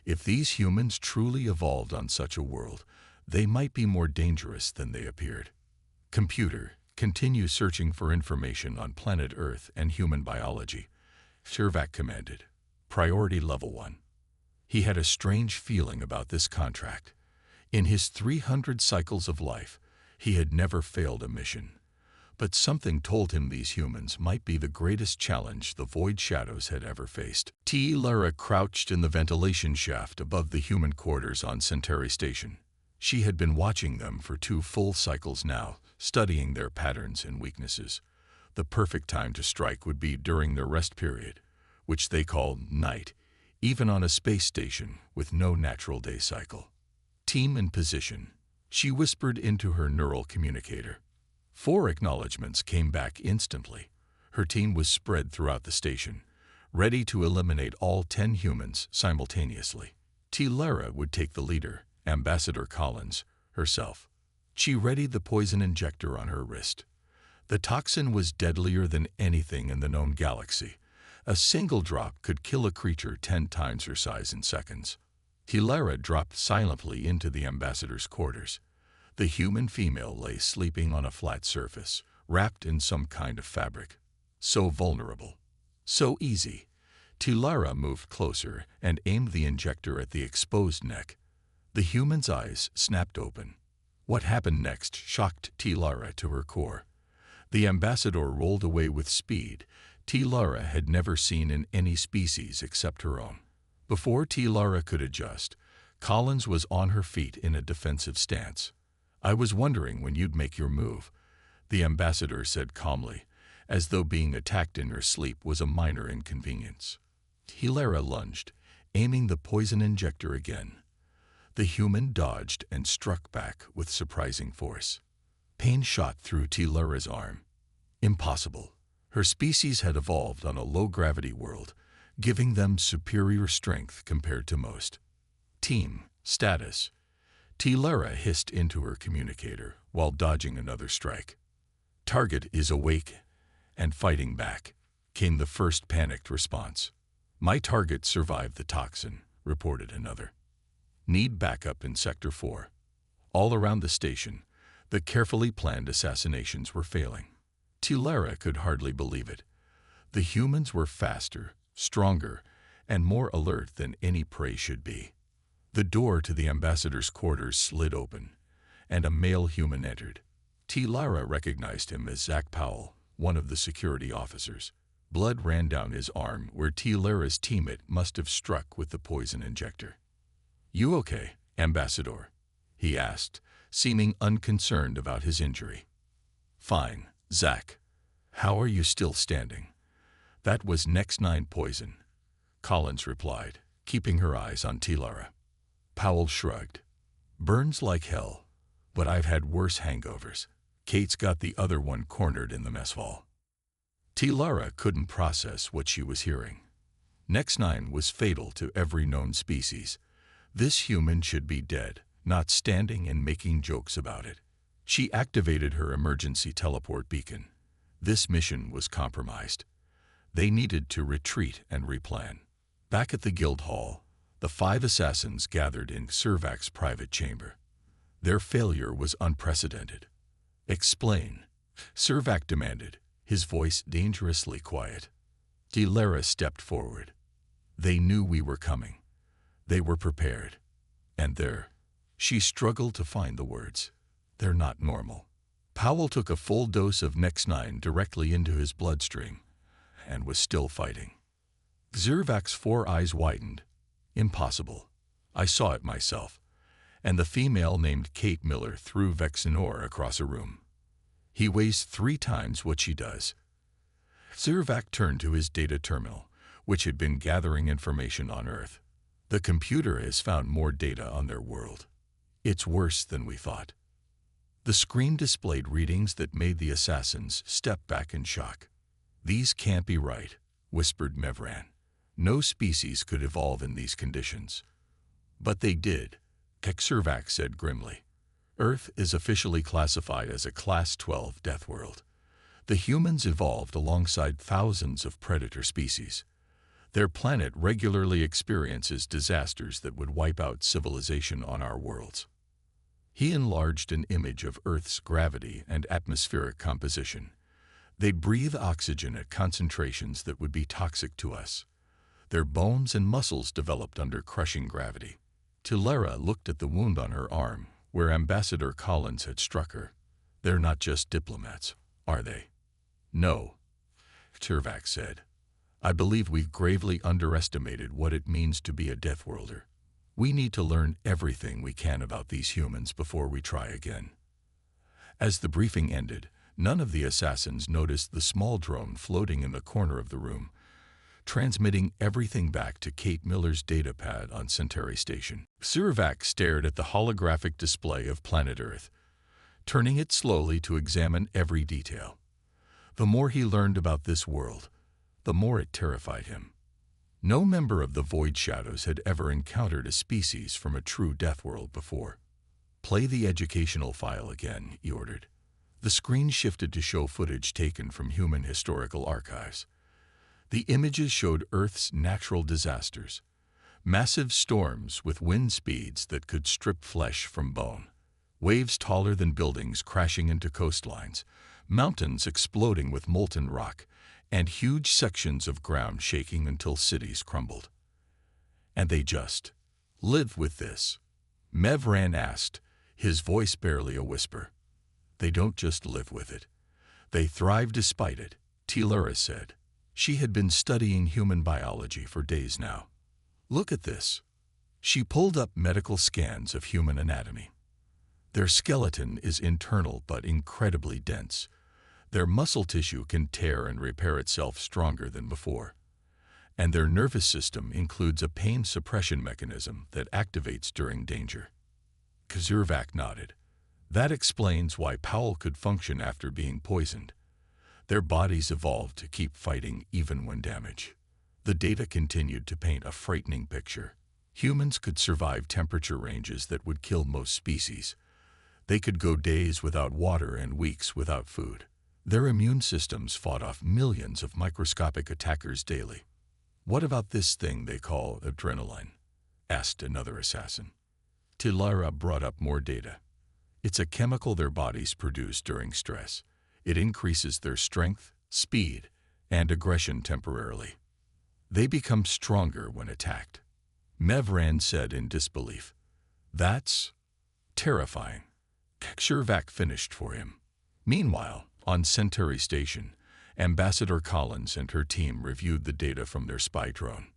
If these humans truly evolved on such a world, they might be more dangerous than they appeared. "Computer, continue searching for information on planet Earth and human biology," Xervac commanded. Priority level 1. He had a strange feeling about this contract. In his 300 cycles of life, he had never failed a mission. But something told him these humans might be the greatest challenge the Void Shadows had ever faced. Lara crouched in the ventilation shaft above the human quarters on Centauri Station. She had been watching them for 2 full cycles now, studying their patterns and weaknesses. The perfect time to strike would be during their rest period, which they called night, even on a space station with no natural day cycle. "Team in position," she whispered into her neural communicator. 4 acknowledgments came back instantly. Her team was spread throughout the station, ready to eliminate all 10 humans simultaneously. Lara would take the leader, Ambassador Collins, herself. She readied the poison injector on her wrist. The toxin was deadlier than anything in the known galaxy. A single drop could kill a creature 10 times her size in seconds. Lara dropped silently into the ambassador's quarters. The human female lay sleeping on a flat surface, wrapped in some kind of fabric. So vulnerable. So easy. Lara moved closer and aimed the injector at the exposed neck. The human's eyes snapped open. What happened next shocked Lara to her core. The ambassador rolled away with speed Lara had never seen in any species except her own. Before Lara could adjust, Collins was on her feet in a defensive stance. "I was wondering when you'd make your move," the ambassador said calmly, as though being attacked in her sleep was a minor inconvenience. Lara lunged, aiming the poison injector again. The human dodged and struck back with surprising force. Pain shot through Lara's arm. Impossible. Her species had evolved on a low-gravity world, giving them superior strength compared to most. "Team, status." Lara hissed into her communicator while dodging another strike. "Target is awake and fighting back," came the first panicked response. "My target survived the toxin," reported another. "Need backup in Sector 4. All around the station, the carefully planned assassinations were failing. Lara could hardly believe it. The humans were faster, stronger, and more alert than any prey should be. The door to the ambassador's quarters slid open, and a male human entered. Lara recognized him as Zach Powell, one of the security officers. Blood ran down his arm where Lara's teammate must have struck with the poison injector. "You okay, Ambassador?" he asked, seeming unconcerned about his injury. "Fine, Zach. How are you still standing?" "That was Next 9 poison," Collins replied, keeping her eyes on Lara. Powell shrugged. "Burns like hell, but I've had worse hangovers. Kate's got the other one cornered in the mess hall." Lara couldn't process what she was hearing. Next 9 was fatal to every known species. This human should be dead, not standing and making jokes about it. She activated her emergency teleport beacon. This mission was compromised. They needed to retreat and replan. Back at the guild hall, the 5 assassins gathered in Xervac's private chamber. Their failure was unprecedented. "Explain," Xervac demanded, his voice dangerously quiet. Lara stepped forward. They knew we were coming. They were prepared. And she struggled to find the words. They're not normal. Powell took a full dose of Nex-9 directly into his bloodstream and was still fighting. Zervak's 4 eyes widened. Impossible. I saw it myself. And the female named Kate Miller threw Vexenor across a room. He weighs 3 times what she does. Zervak turned to his data terminal, which had been gathering information on Earth. The computer has found more data on their world. It's worse than we thought. The screen displayed readings that made the assassins step back in shock. These can't be right, whispered Mevran. No species could evolve in these conditions. But they did, Zervak said grimly. Earth is officially classified as a Class 12 death world. The humans evolved alongside thousands of predator species. Their planet regularly experiences disasters that would wipe out civilization on our worlds. He enlarged an image of Earth's gravity and atmospheric composition. They breathe oxygen at concentrations that would be toxic to us. Their bones and muscles developed under crushing gravity. Lara looked at the wound on her arm, where Ambassador Collins had struck her. They're not just diplomats, are they? No, Zervak said. I believe we've gravely underestimated what it means to be a Death Worlder. We need to learn everything we can about these humans before we try again. As the briefing ended, none of the assassins noticed the small drone floating in the corner of the room, transmitting everything back to Kate Miller's datapad on Centauri Station. Zervak stared at the holographic display of planet Earth, turning it slowly to examine every detail. The more he learned about this world, the more it terrified him. No member of the Void Shadows had ever encountered a species from a true death world before. Play the educational file again, he ordered. The screen shifted to show footage taken from human historical archives. The images showed Earth's natural disasters, massive storms with wind speeds that could strip flesh from bone, waves taller than buildings crashing into coastlines, mountains exploding with molten rock, and huge sections of ground shaking until cities crumbled. And they just lived with this? Mevran asked, his voice barely a whisper. They don't just live with it. They thrive despite it, Lara said. She had been studying human biology for days now. Look at this. She pulled up medical scans of human anatomy. Their skeleton is internal but incredibly dense. Their muscle tissue can tear and repair itself stronger than before. And their nervous system includes a pain suppression mechanism that activates during danger. Zervak nodded. That explains why Powell could function after being poisoned. Their bodies evolved to keep fighting even when damaged. The data continued to paint a frightening picture. Humans could survive temperature ranges that would kill most species. They could go days without water and weeks without food. Their immune systems fought off millions of microscopic attackers daily. What about this thing they call adrenaline? Asked another assassin. Lara brought up more data. It's a chemical their bodies produce during stress. It increases their strength, speed, and aggression temporarily. They become stronger when attacked. Mevran said in disbelief. That's terrifying. Zervak finished for him. Meanwhile, on Centauri Station, Ambassador Collins and her team reviewed the data from their spy drone.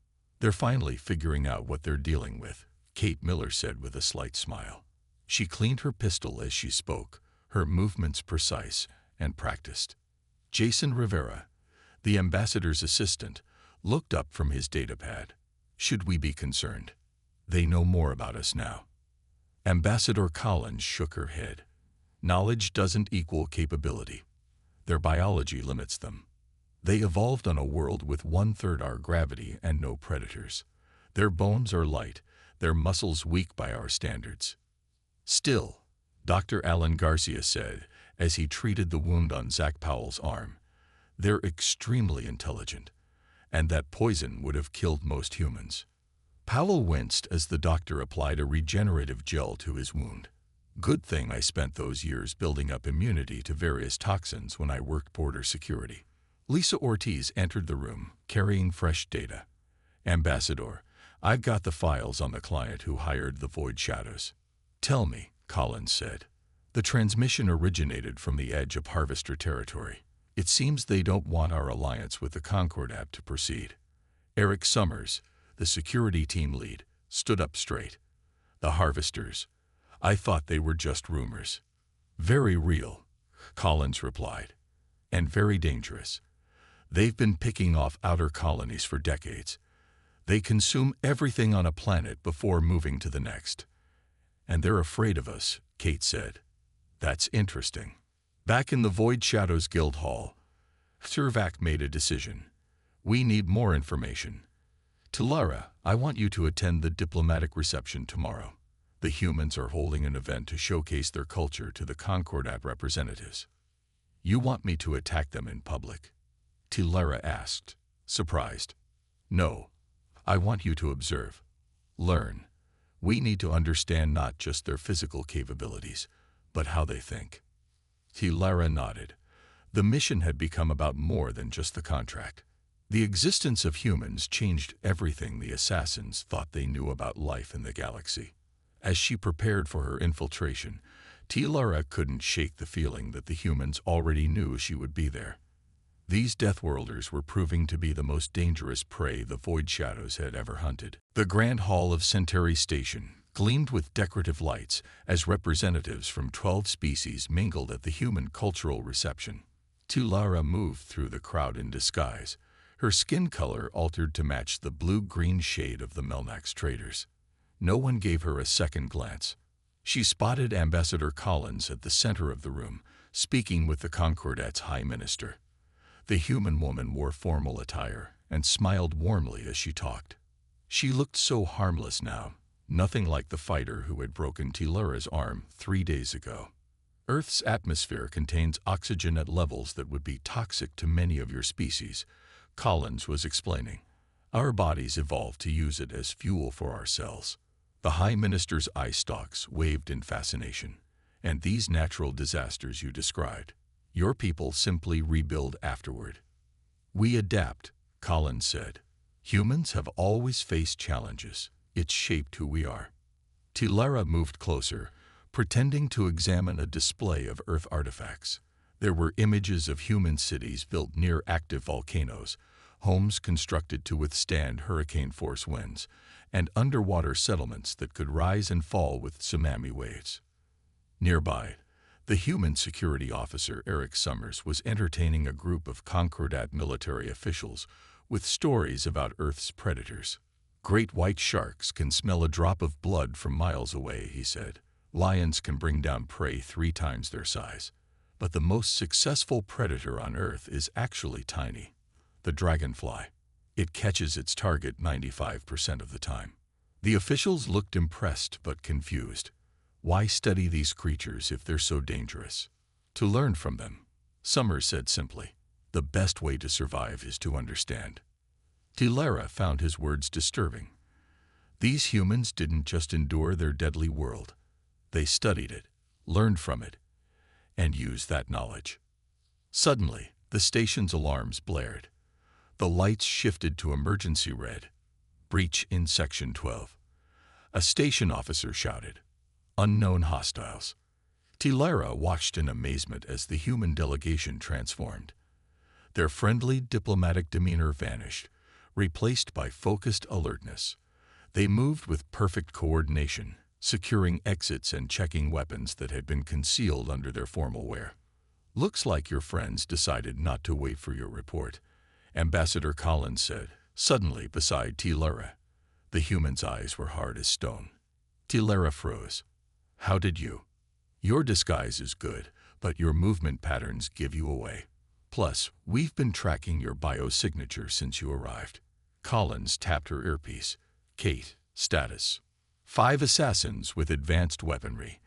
They're finally figuring out what they're dealing with, Kate Miller said with a slight smile. She cleaned her pistol as she spoke, her movements precise and practiced. Jason Rivera, the ambassador's assistant, looked up from his datapad. Should we be concerned? They know more about us now. Ambassador Collins shook her head. Knowledge doesn't equal capability. Their biology limits them. They evolved on a world with 1/3 our gravity and no predators. Their bones are light, their muscles weak by our standards. Still, Dr. Alan Garcia said, as he treated the wound on Zach Powell's arm, they're extremely intelligent, and that poison would have killed most humans. Powell winced as the doctor applied a regenerative gel to his wound. Good thing I spent those years building up immunity to various toxins when I worked border security. Lisa Ortiz entered the room, carrying fresh data. "Ambassador, I've got the files on the client who hired the Void Shadows." "Tell me," Collins said. "The transmission originated from the edge of Harvester territory. It seems they don't want our alliance with the Concordat to proceed." Eric Summers, the security team lead, stood up straight. "The Harvesters. I thought they were just rumors." "Very real," Collins replied, "and very dangerous. They've been picking off outer colonies for decades. They consume everything on a planet before moving to the next. And they're afraid of us," Kate said. "That's interesting." Back in the Void Shadows Guild Hall, Servac made a decision. "We need more information. Tilara, I want you to attend the diplomatic reception tomorrow. The humans are holding an event to showcase their culture to the Concordat representatives." "You want me to attack them in public?" Tilara asked, surprised. "No. I want you to observe. Learn. We need to understand not just their physical capabilities, but how they think." Tilara nodded. The mission had become about more than just the contract. The existence of humans changed everything the assassins thought they knew about life in the galaxy. As she prepared for her infiltration, Tilara couldn't shake the feeling that the humans already knew she would be there. These Deathworlders were proving to be the most dangerous prey the Void Shadows had ever hunted. The Grand Hall of Centauri Station gleamed with decorative lights as representatives from 12 species mingled at the human cultural reception. Tilara moved through the crowd in disguise, her skin color altered to match the blue-green shade of the Melnax traders. No one gave her a second glance. She spotted Ambassador Collins at the center of the room, speaking with the Concordat's High Minister. The human woman wore formal attire and smiled warmly as she talked. She looked so harmless now, nothing like the fighter who had broken Tilara's arm 3 days ago. "Earth's atmosphere contains oxygen at levels that would be toxic to many of your species," Collins was explaining. "Our bodies evolved to use it as fuel for our cells." The High Minister's eye stalks waved in fascination. "And these natural disasters you described, your people simply rebuild afterward." "We adapt," Collins said. "Humans have always faced challenges. It's shaped who we are." Tilara moved closer, pretending to examine a display of Earth artifacts. There were images of human cities built near active volcanoes, homes constructed to withstand hurricane-force winds, and underwater settlements that could rise and fall with tsunami waves. Nearby, the human security officer Eric Summers was entertaining a group of Concordat military officials with stories about Earth's predators. "Great white sharks can smell a drop of blood from miles away," he said. "Lions can bring down prey 3 times their size. But the most successful predator on Earth is actually tiny. The dragonfly. It catches its target 95% of the time." The officials looked impressed but confused. Why study these creatures if they're so dangerous? "To learn from them," Summers said simply. "The best way to survive is to understand." Tilara found his words disturbing. These humans didn't just endure their deadly world. They studied it, learned from it, and used that knowledge. Suddenly, the station's alarms blared. The lights shifted to emergency red. "Breach in Section 12. A station officer shouted. "Unknown hostiles." Tilara watched in amazement as the human delegation transformed. Their friendly, diplomatic demeanor vanished, replaced by focused alertness. They moved with perfect coordination, securing exits and checking weapons that had been concealed under their formal wear. "Looks like your friends decided not to wait for your report," Ambassador Collins said, suddenly beside Tilara. The human's eyes were hard as stone. Tilara froze. "How did you?" "Your disguise is good, but your movement patterns give you away. Plus, we've been tracking your biosignature since you arrived." Collins tapped her earpiece. "Kate, status." 5 assassins with advanced weaponry.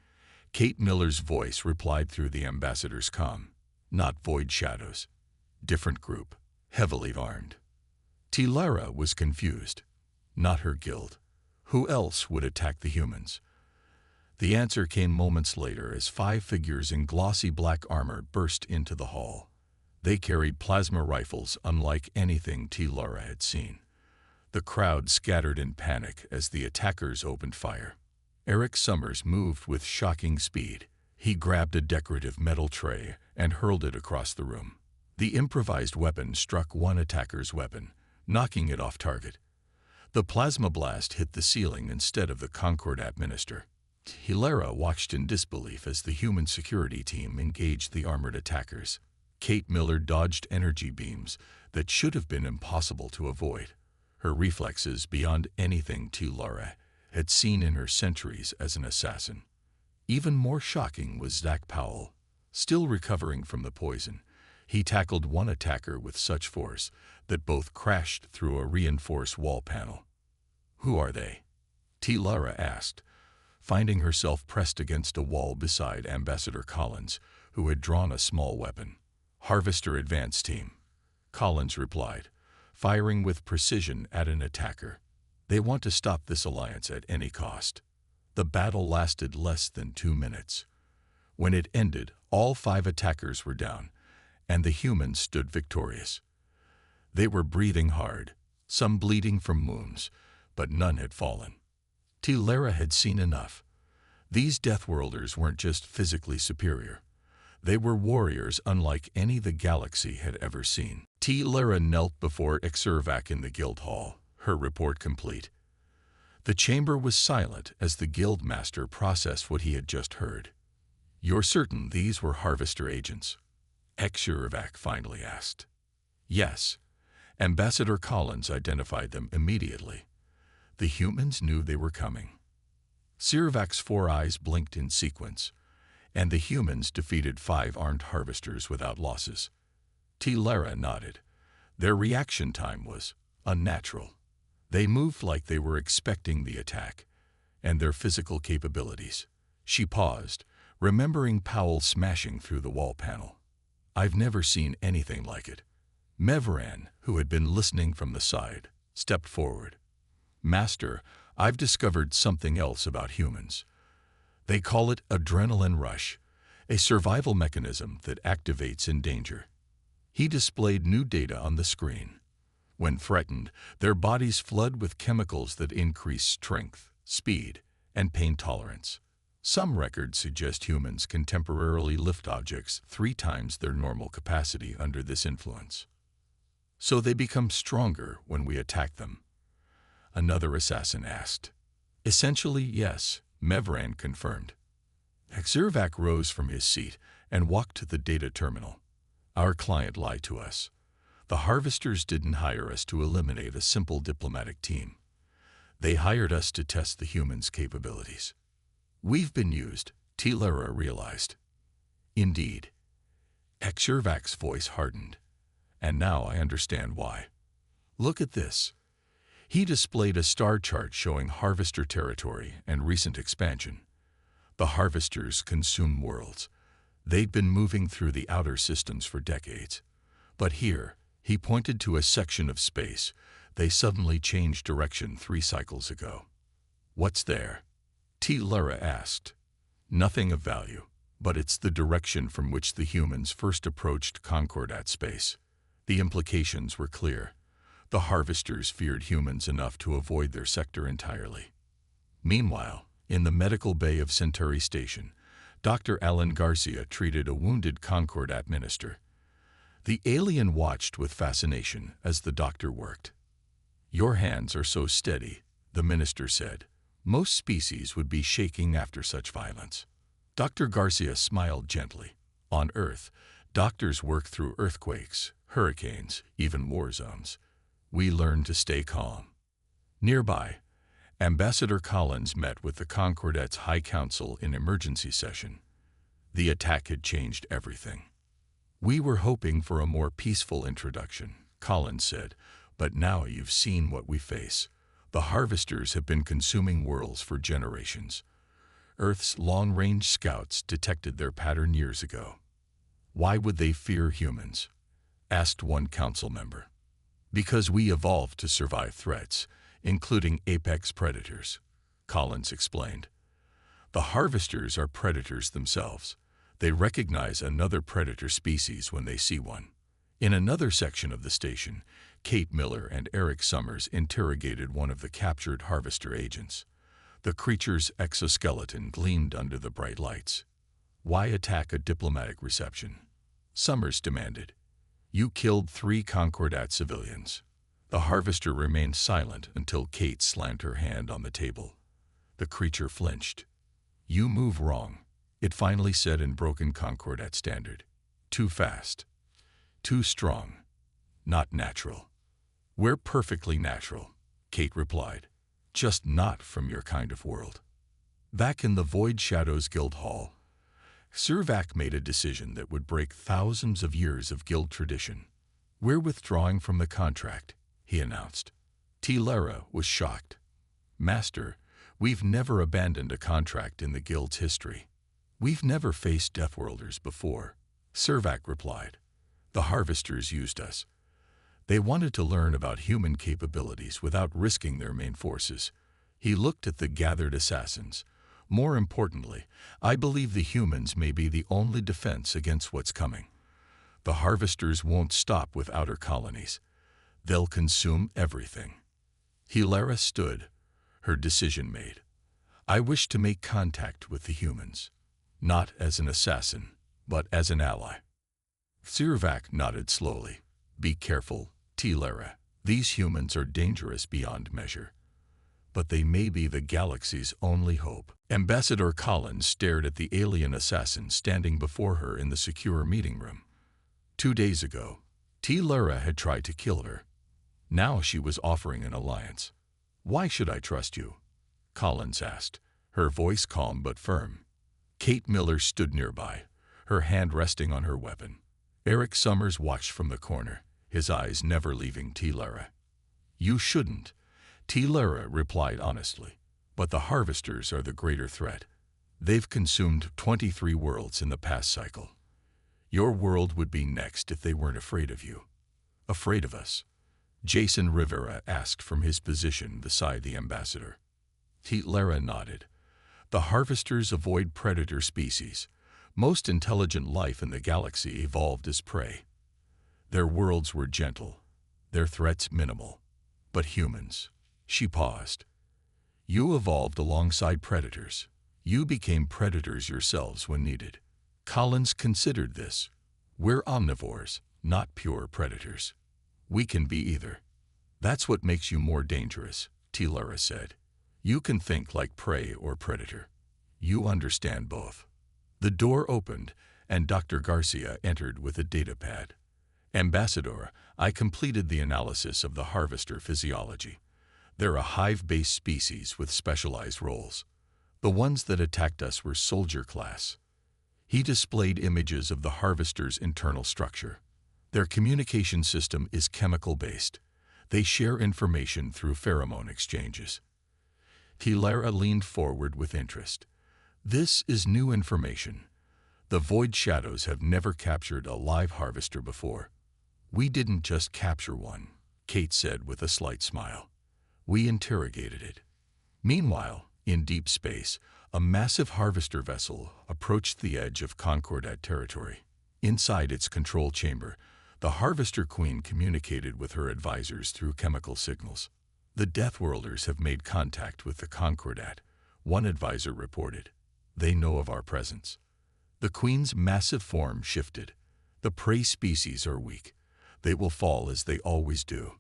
Kate Miller's voice replied through the ambassador's comm. "Not Void Shadows. Different group. Heavily armed." Tilara was confused. Not her guild. Who else would attack the humans? The answer came moments later as 5 figures in glossy black armor burst into the hall. They carried plasma rifles unlike anything T. Lara had seen. The crowd scattered in panic as the attackers opened fire. Eric Summers moved with shocking speed. He grabbed a decorative metal tray and hurled it across the room. The improvised weapon struck one attacker's weapon, knocking it off target. The plasma blast hit the ceiling instead of the Concordat minister. T. Lara watched in disbelief as the human security team engaged the armored attackers. Kate Miller dodged energy beams that should have been impossible to avoid. Her reflexes beyond anything T. Lara had seen in her centuries as an assassin. Even more shocking was Zach Powell. Still recovering from the poison, he tackled one attacker with such force that both crashed through a reinforced wall panel. "Who are they?" T. Lara asked, finding herself pressed against a wall beside Ambassador Collins, who had drawn a small weapon. "Harvester Advance Team," Collins replied, firing with precision at an attacker. "They want to stop this alliance at any cost." The battle lasted less than 2 minutes. When it ended, all 5 attackers were down, and the humans stood victorious. They were breathing hard, some bleeding from wounds, but none had fallen. T. Lara had seen enough. These Deathworlders weren't just physically superior. They were warriors unlike any the galaxy had ever seen. T. Lara knelt before Exurvac in the guild hall, her report complete. The chamber was silent as the guild master processed what he had just heard. "You're certain these were Harvester agents?" Exurvac finally asked. "Yes." Ambassador Collins identified them immediately. The humans knew they were coming. Sirvac's 4 eyes blinked in sequence, and the humans defeated 5 armed harvesters without losses. T. Lara nodded. Their reaction time was unnatural. They moved like they were expecting the attack, and their physical capabilities. She paused, remembering Powell smashing through the wall panel. "I've never seen anything like it." Mevran, who had been listening from the side, stepped forward. "Master, I've discovered something else about humans. They call it adrenaline rush, a survival mechanism that activates in danger." He displayed new data on the screen. When threatened, their bodies flood with chemicals that increase strength, speed, and pain tolerance. Some records suggest humans can temporarily lift objects 3 times their normal capacity under this influence. "So they become stronger when we attack them?" another assassin asked. "Essentially, yes," Mevran confirmed. Exurvac rose from his seat and walked to the data terminal. "Our client lied to us. The Harvesters didn't hire us to eliminate a simple diplomatic team. They hired us to test the humans' capabilities." "We've been used," T. Lara realized. "Indeed." Exurvac's voice hardened. "And now I understand why. Look at this." He displayed a star chart showing Harvester territory and recent expansion. The Harvesters consume worlds. They'd been moving through the outer systems for decades. But here, he pointed to a section of space, they suddenly changed direction 3 cycles ago. "What's there?" T. Lara asked. "Nothing of value, but it's the direction from which the humans first approached Concordat space." The implications were clear. The Harvesters feared humans enough to avoid their sector entirely. Meanwhile, in the medical bay of Centauri Station, Dr. Alan Garcia treated a wounded Concordat minister. The alien watched with fascination as the doctor worked. "Your hands are so steady," the minister said. "Most species would be shaking after such violence." Dr. Garcia smiled gently. "On Earth, doctors work through earthquakes, hurricanes, even war zones. We learn to stay calm." Nearby, Ambassador Collins met with the Concordat's High Council in emergency session. The attack had changed everything. "We were hoping for a more peaceful introduction," Collins said, "but now you've seen what we face. The Harvesters have been consuming worlds for generations. Earth's long-range scouts detected their pattern years ago." "Why would they fear humans?" asked one council member. "Because we evolved to survive threats, including apex predators," Collins explained. "The Harvesters are predators themselves. They recognize another predator species when they see one. In another section of the station, Kate Miller and Eric Summers interrogated one of the captured Harvester agents. The creature's exoskeleton gleamed under the bright lights. "Why attack a diplomatic reception?" Summers demanded. "You killed 3 Concordat civilians." The Harvester remained silent until Kate slammed her hand on the table. The creature flinched. "You move wrong," it finally said in broken Concordat standard. "Too fast. Too strong. Not natural." "We're perfectly natural," Kate replied. "Just not from your kind of world." Back in the Void Shadows Guild Hall, Servac made a decision that would break thousands of years of guild tradition. "We're withdrawing from the contract," he announced. Lara was shocked. "Master, we've never abandoned a contract in the guild's history. We've never faced Deathworlders before," Servac replied. "The Harvesters used us. They wanted to learn about human capabilities without risking their main forces." He looked at the gathered assassins. "More importantly, I believe the humans may be the only defense against what's coming. The Harvesters won't stop with outer colonies. They'll consume everything." Hilara stood, her decision made. "I wish to make contact with the humans, not as an assassin, but as an ally." Servac nodded slowly. "Be careful, Lara. These humans are dangerous beyond measure. But they may be the galaxy's only hope." Ambassador Collins stared at the alien assassin standing before her in the secure meeting room. 2 days ago, Lara had tried to kill her. Now she was offering an alliance. "Why should I trust you?" Collins asked, her voice calm but firm. Kate Miller stood nearby, her hand resting on her weapon. Eric Summers watched from the corner, his eyes never leaving Lara. "You shouldn't," Lara replied honestly. "But the Harvesters are the greater threat. They've consumed 23 worlds in the past cycle. Your world would be next if they weren't afraid of you." "Afraid of us?" Jason Rivera asked from his position beside the ambassador. Lara nodded. "The Harvesters avoid predator species. Most intelligent life in the galaxy evolved as prey. Their worlds were gentle, their threats minimal. But humans..." She paused. "You evolved alongside predators. You became predators yourselves when needed." Collins considered this. "We're omnivores, not pure predators. We can be either. That's what makes you more dangerous," Lara said. "You can think like prey or predator. You understand both." The door opened, and Dr. Garcia entered with a datapad. "Ambassador, I completed the analysis of the Harvester physiology. They're a hive-based species with specialized roles. The ones that attacked us were soldier class." He displayed images of the Harvester's internal structure. "Their communication system is chemical-based. They share information through pheromone exchanges." Lara leaned forward with interest. "This is new information. The Void Shadows have never captured a live Harvester before." "We didn't just capture one," Kate said with a slight smile. "We interrogated it." Meanwhile, in deep space, a massive Harvester vessel approached the edge of Concordat territory. Inside its control chamber, the Harvester Queen communicated with her advisors through chemical signals. "The Deathworlders have made contact with the Concordat," one advisor reported. "They know of our presence." The Queen's massive form shifted. "The prey species are weak. They will fall as they always do.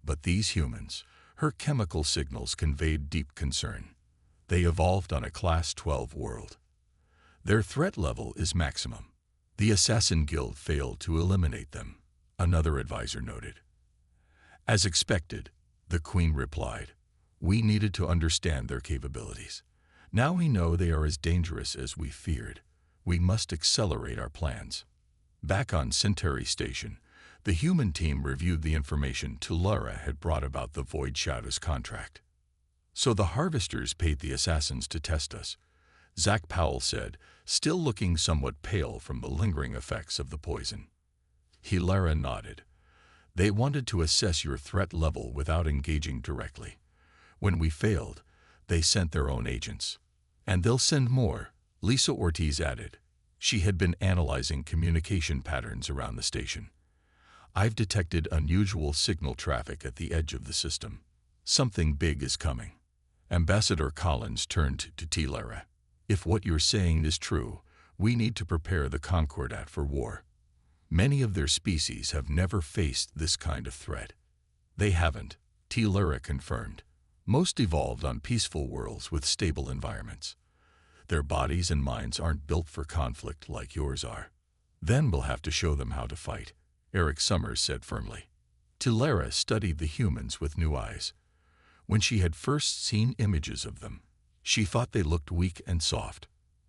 But these humans..." Her chemical signals conveyed deep concern. "They evolved on a Class 12 world. Their threat level is maximum. The Assassin Guild failed to eliminate them," another advisor noted. "As expected," the Queen replied. "We needed to understand their capabilities. Now we know they are as dangerous as we feared. We must accelerate our plans." Back on Centauri Station, the human team reviewed the information Lara had brought about the Void Shadows contract. "So the Harvesters paid the assassins to test us," Zach Powell said, still looking somewhat pale from the lingering effects of the poison. Lara nodded. "They wanted to assess your threat level without engaging directly. When we failed, they sent their own agents. And they'll send more," Lisa Ortiz added. She had been analyzing communication patterns around the station. I've detected unusual signal traffic at the edge of the system. Something big is coming. Ambassador Collins turned to Tilara. If what you're saying is true, we need to prepare the Concordat for war. Many of their species have never faced this kind of threat. They haven't, Tilara confirmed. Most evolved on peaceful worlds with stable environments. Their bodies and minds aren't built for conflict like yours are. Then we'll have to show them how to fight, Eric Summers said firmly. Tilara studied the humans with new eyes. When she had first seen images of them, she thought they looked weak and soft.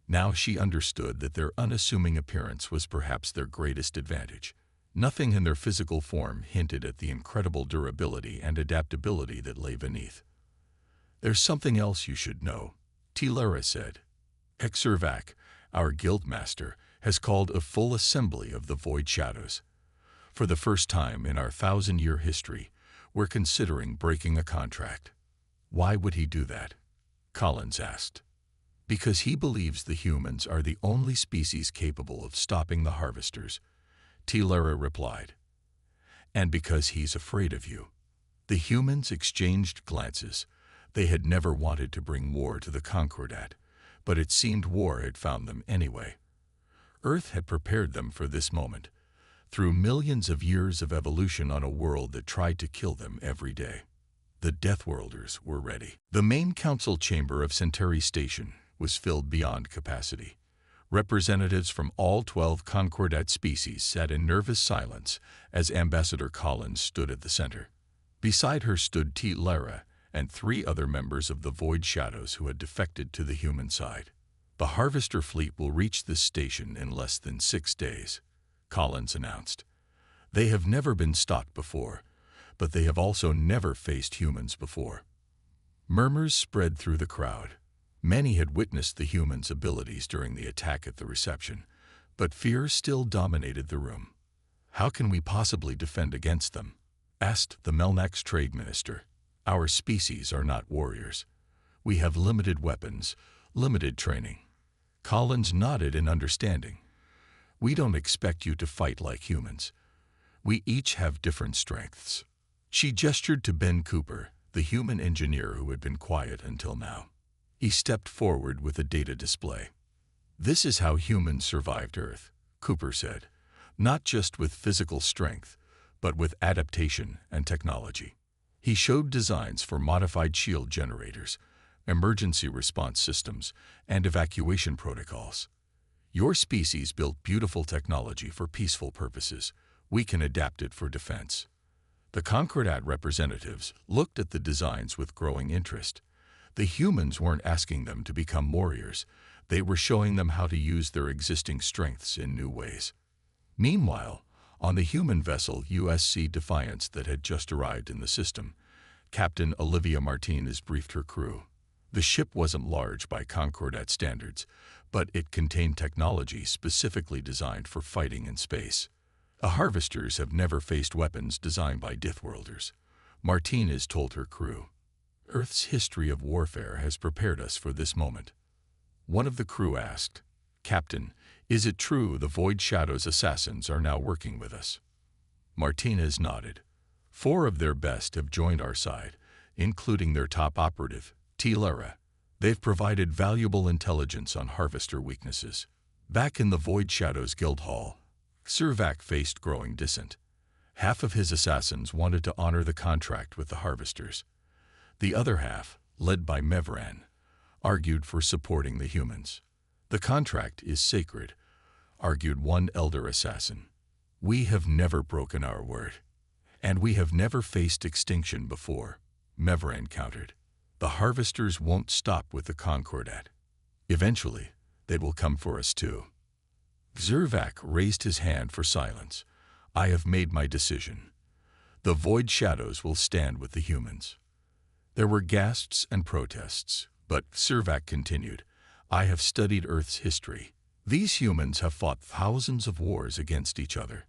Now she understood that their unassuming appearance was perhaps their greatest advantage. Nothing in their physical form hinted at the incredible durability and adaptability that lay beneath. There's something else you should know, Tilara said. Hexervac, our guildmaster, has called a full assembly of the Void Shadows. For the first time in our 1,000-year history, we're considering breaking a contract. Why would he do that? Collins asked. Because he believes the humans are the only species capable of stopping the harvesters, Tilara replied. And because he's afraid of you. The humans exchanged glances. They had never wanted to bring war to the Concordat, but it seemed war had found them anyway. Earth had prepared them for this moment, through millions of years of evolution on a world that tried to kill them every day. The Deathworlders were ready. The main council chamber of Centauri Station was filled beyond capacity. Representatives from all 12 Concordat species sat in nervous silence as Ambassador Collins stood at the center. Beside her stood Tilara and 3 other members of the Void Shadows who had defected to the human side. The Harvester fleet will reach this station in less than 6 days, Collins announced. They have never been stopped before, but they have also never faced humans before. Murmurs spread through the crowd. Many had witnessed the humans' abilities during the attack at the reception, but fear still dominated the room. How can we possibly defend against them? Asked the Melnax trade minister. Our species are not warriors. We have limited weapons, limited training. Collins nodded in understanding. We don't expect you to fight like humans. We each have different strengths. She gestured to Ben Cooper, the human engineer who had been quiet until now. He stepped forward with a data display. This is how humans survived Earth, Cooper said, not just with physical strength, but with adaptation and technology. He showed designs for modified shield generators, emergency response systems, and evacuation protocols. Your species built beautiful technology for peaceful purposes. We can adapt it for defense. The Concordat representatives looked at the designs with growing interest. The humans weren't asking them to become warriors. They were showing them how to use their existing strengths in new ways. Meanwhile, on the human vessel USC Defiance that had just arrived in the system, Captain Olivia Martinez briefed her crew. The ship wasn't large by Concordat standards, but it contained technology specifically designed for fighting in space. The harvesters have never faced weapons designed by Deathworlders, Martinez told her crew. Earth's history of warfare has prepared us for this moment. One of the crew asked, Captain, is it true the Void Shadows assassins are now working with us? Martinez nodded. 4 of their best have joined our side, including their top operative, Tilara. They've provided valuable intelligence on harvester weaknesses. Back in the Void Shadows Guild Hall, Servac faced growing dissent. Half of his assassins wanted to honor the contract with the harvesters. The other half, led by Mevran, argued for supporting the humans. The contract is sacred, argued one elder assassin. We have never broken our word. And we have never faced extinction before, Mevran countered. The harvesters won't stop with the Concordat. Eventually, they will come for us too. Zervac raised his hand for silence. I have made my decision. The Void Shadows will stand with the humans. There were gasps and protests, but Zervac continued, I have studied Earth's history. These humans have fought thousands of wars against each other.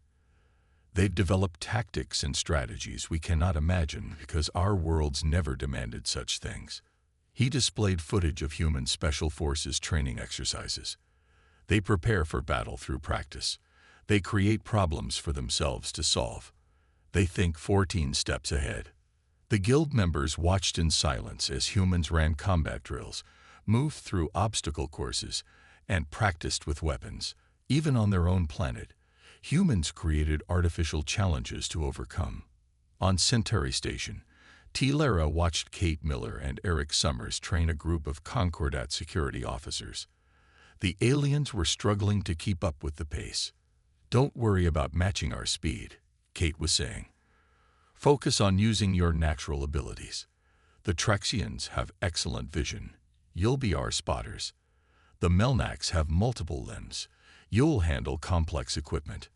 They've developed tactics and strategies we cannot imagine because our worlds never demanded such things. He displayed footage of human special forces training exercises. They prepare for battle through practice. They create problems for themselves to solve. They think 14 steps ahead. The guild members watched in silence as humans ran combat drills, moved through obstacle courses, and practiced with weapons. Even on their own planet, humans created artificial challenges to overcome. On Centauri Station, T. Lara watched Kate Miller and Eric Summers train a group of Concordat security officers. The aliens were struggling to keep up with the pace. "Don't worry about matching our speed," Kate was saying. "Focus on using your natural abilities. The Traxians have excellent vision. You'll be our spotters. The Melnacs have multiple limbs. You'll handle complex equipment."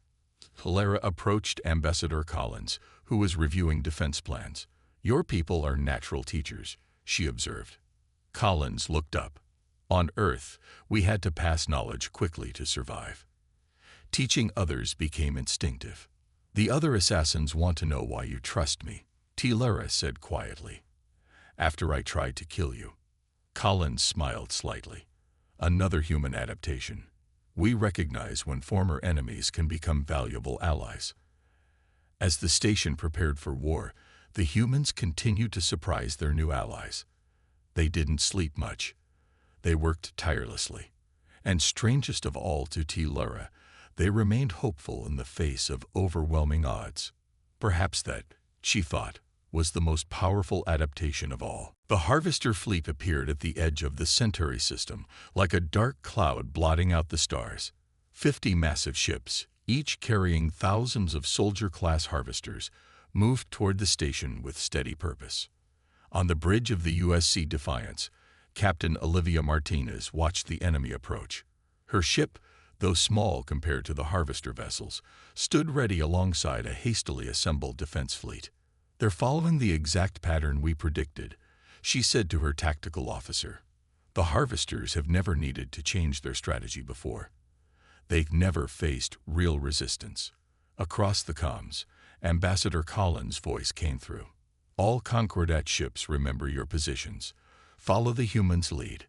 Lara approached Ambassador Collins, who was reviewing defense plans. "Your people are natural teachers," she observed. Collins looked up. "On Earth, we had to pass knowledge quickly to survive. Teaching others became instinctive. The other assassins want to know why you trust me," T. Lara said quietly. "After I tried to kill you." Collins smiled slightly. "Another human adaptation. We recognize when former enemies can become valuable allies." As the station prepared for war, the humans continued to surprise their new allies. They didn't sleep much. They worked tirelessly. And strangest of all to T. Lara, they remained hopeful in the face of overwhelming odds. Perhaps that, she thought, was the most powerful adaptation of all. The Harvester fleet appeared at the edge of the Centauri system, like a dark cloud blotting out the stars. 50 massive ships, each carrying thousands of soldier-class harvesters, moved toward the station with steady purpose. On the bridge of the USC Defiance, Captain Olivia Martinez watched the enemy approach. Her ship, though small compared to the harvester vessels, stood ready alongside a hastily assembled defense fleet. "They're following the exact pattern we predicted," she said to her tactical officer. "The harvesters have never needed to change their strategy before. They've never faced real resistance." Across the comms, Ambassador Collins' voice came through. "All Concordat ships remember your positions. Follow the humans' lead."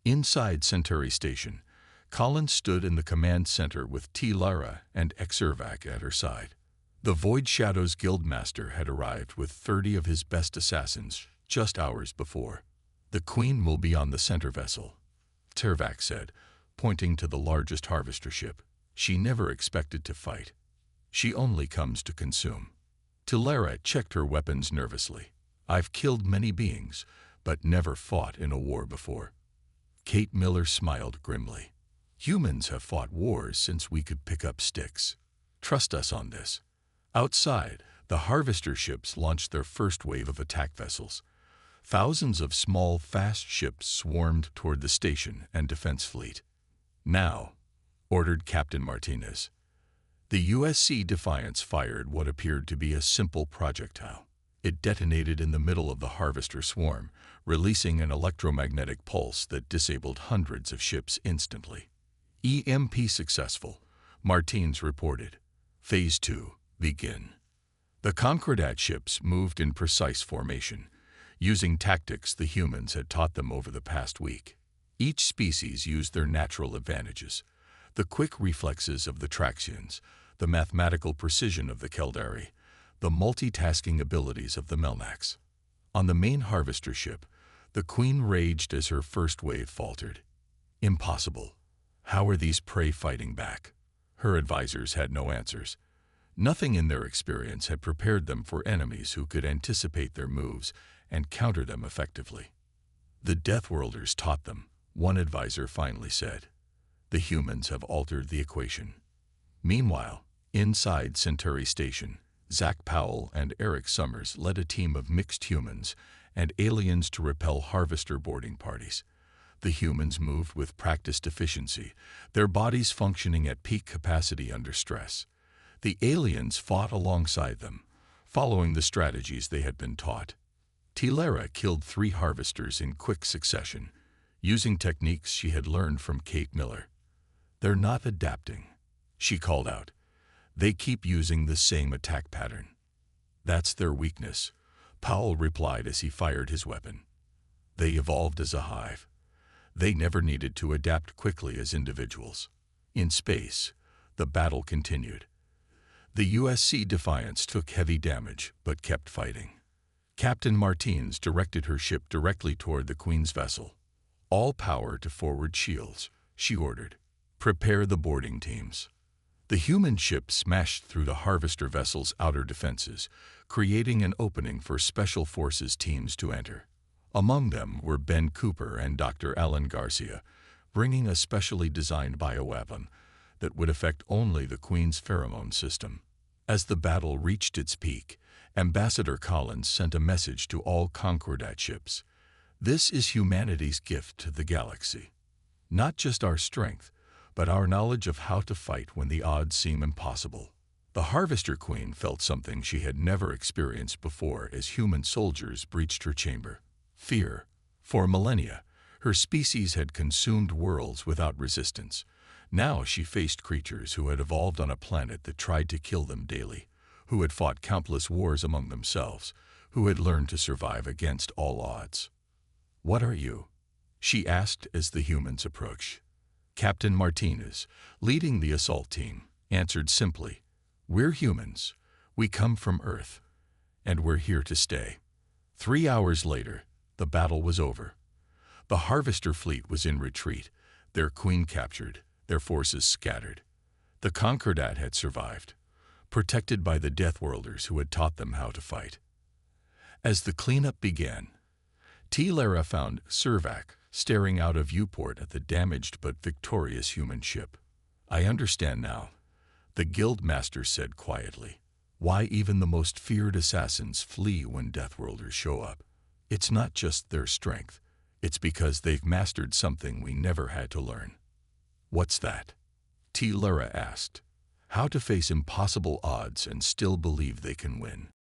Inside Centauri Station, Collins stood in the command center with T. Lara and Exervac at her side. The Void Shadows Guildmaster had arrived with 30 of his best assassins just hours before. "The Queen will be on the center vessel," Tervac said, pointing to the largest harvester ship. "She never expected to fight. She only comes to consume." Lara checked her weapons nervously. "I've killed many beings, but never fought in a war before." Kate Miller smiled grimly. "Humans have fought wars since we could pick up sticks. Trust us on this." Outside, the harvester ships launched their first wave of attack vessels. Thousands of small, fast ships swarmed toward the station and defense fleet. "Now," ordered Captain Martinez. The USC Defiance fired what appeared to be a simple projectile. It detonated in the middle of the harvester swarm, releasing an electromagnetic pulse that disabled hundreds of ships instantly. "EMP successful," Martins reported. "Phase 2, begin." The Concordat ships moved in precise formation, using tactics the humans had taught them over the past week. Each species used their natural advantages: the quick reflexes of the Traxians, the mathematical precision of the Keldari, the multitasking abilities of the Melnacs. On the main harvester ship, the Queen raged as her first wave faltered. "Impossible. How are these prey fighting back?" Her advisors had no answers. Nothing in their experience had prepared them for enemies who could anticipate their moves and counter them effectively. "The Deathworlders taught them," one advisor finally said. "The humans have altered the equation." Meanwhile, inside Centauri Station, Zach Powell and Eric Summers led a team of mixed humans and aliens to repel harvester boarding parties. The humans moved with practiced efficiency, their bodies functioning at peak capacity under stress. The aliens fought alongside them, following the strategies they had been taught. Lara killed 3 harvesters in quick succession, using techniques she had learned from Kate Miller. "They're not adapting," she called out. "They keep using the same attack pattern." "That's their weakness," Powell replied as he fired his weapon. "They evolved as a hive. They never needed to adapt quickly as individuals." In space, the battle continued. The USC Defiance took heavy damage, but kept fighting. Captain Martins directed her ship directly toward the Queen's vessel. "All power to forward shields," she ordered. "Prepare the boarding teams." The human ship smashed through the Harvester vessel's outer defenses, creating an opening for Special Forces teams to enter. Among them were Ben Cooper and Dr. Alan Garcia, bringing a specially designed bioweapon that would affect only the Queen's pheromone system. As the battle reached its peak, Ambassador Collins sent a message to all Concordat ships. "This is humanity's gift to the galaxy. Not just our strength, but our knowledge of how to fight when the odds seem impossible." The Harvester Queen felt something she had never experienced before as human soldiers breached her chamber. Fear. For millennia, her species had consumed worlds without resistance. Now she faced creatures who had evolved on a planet that tried to kill them daily, who had fought countless wars among themselves, who had learned to survive against all odds. "What are you?" she asked as the humans approached. Captain Martinez, leading the assault team, answered simply, "We're humans. We come from Earth, and we're here to stay." 3 hours later, the battle was over. The Harvester fleet was in retreat, their queen captured, their forces scattered. The Concordat had survived, protected by the Deathworlders who had taught them how to fight. As the cleanup began, T. Lara found Servac staring out a viewport at the damaged but victorious human ship. "I understand now," the Guildmaster said quietly, "why even the most feared assassins flee when Deathworlders show up. It's not just their strength, it's because they've mastered something we never had to learn." "What's that?" T. Lara asked. "How to face impossible odds and still believe they can win."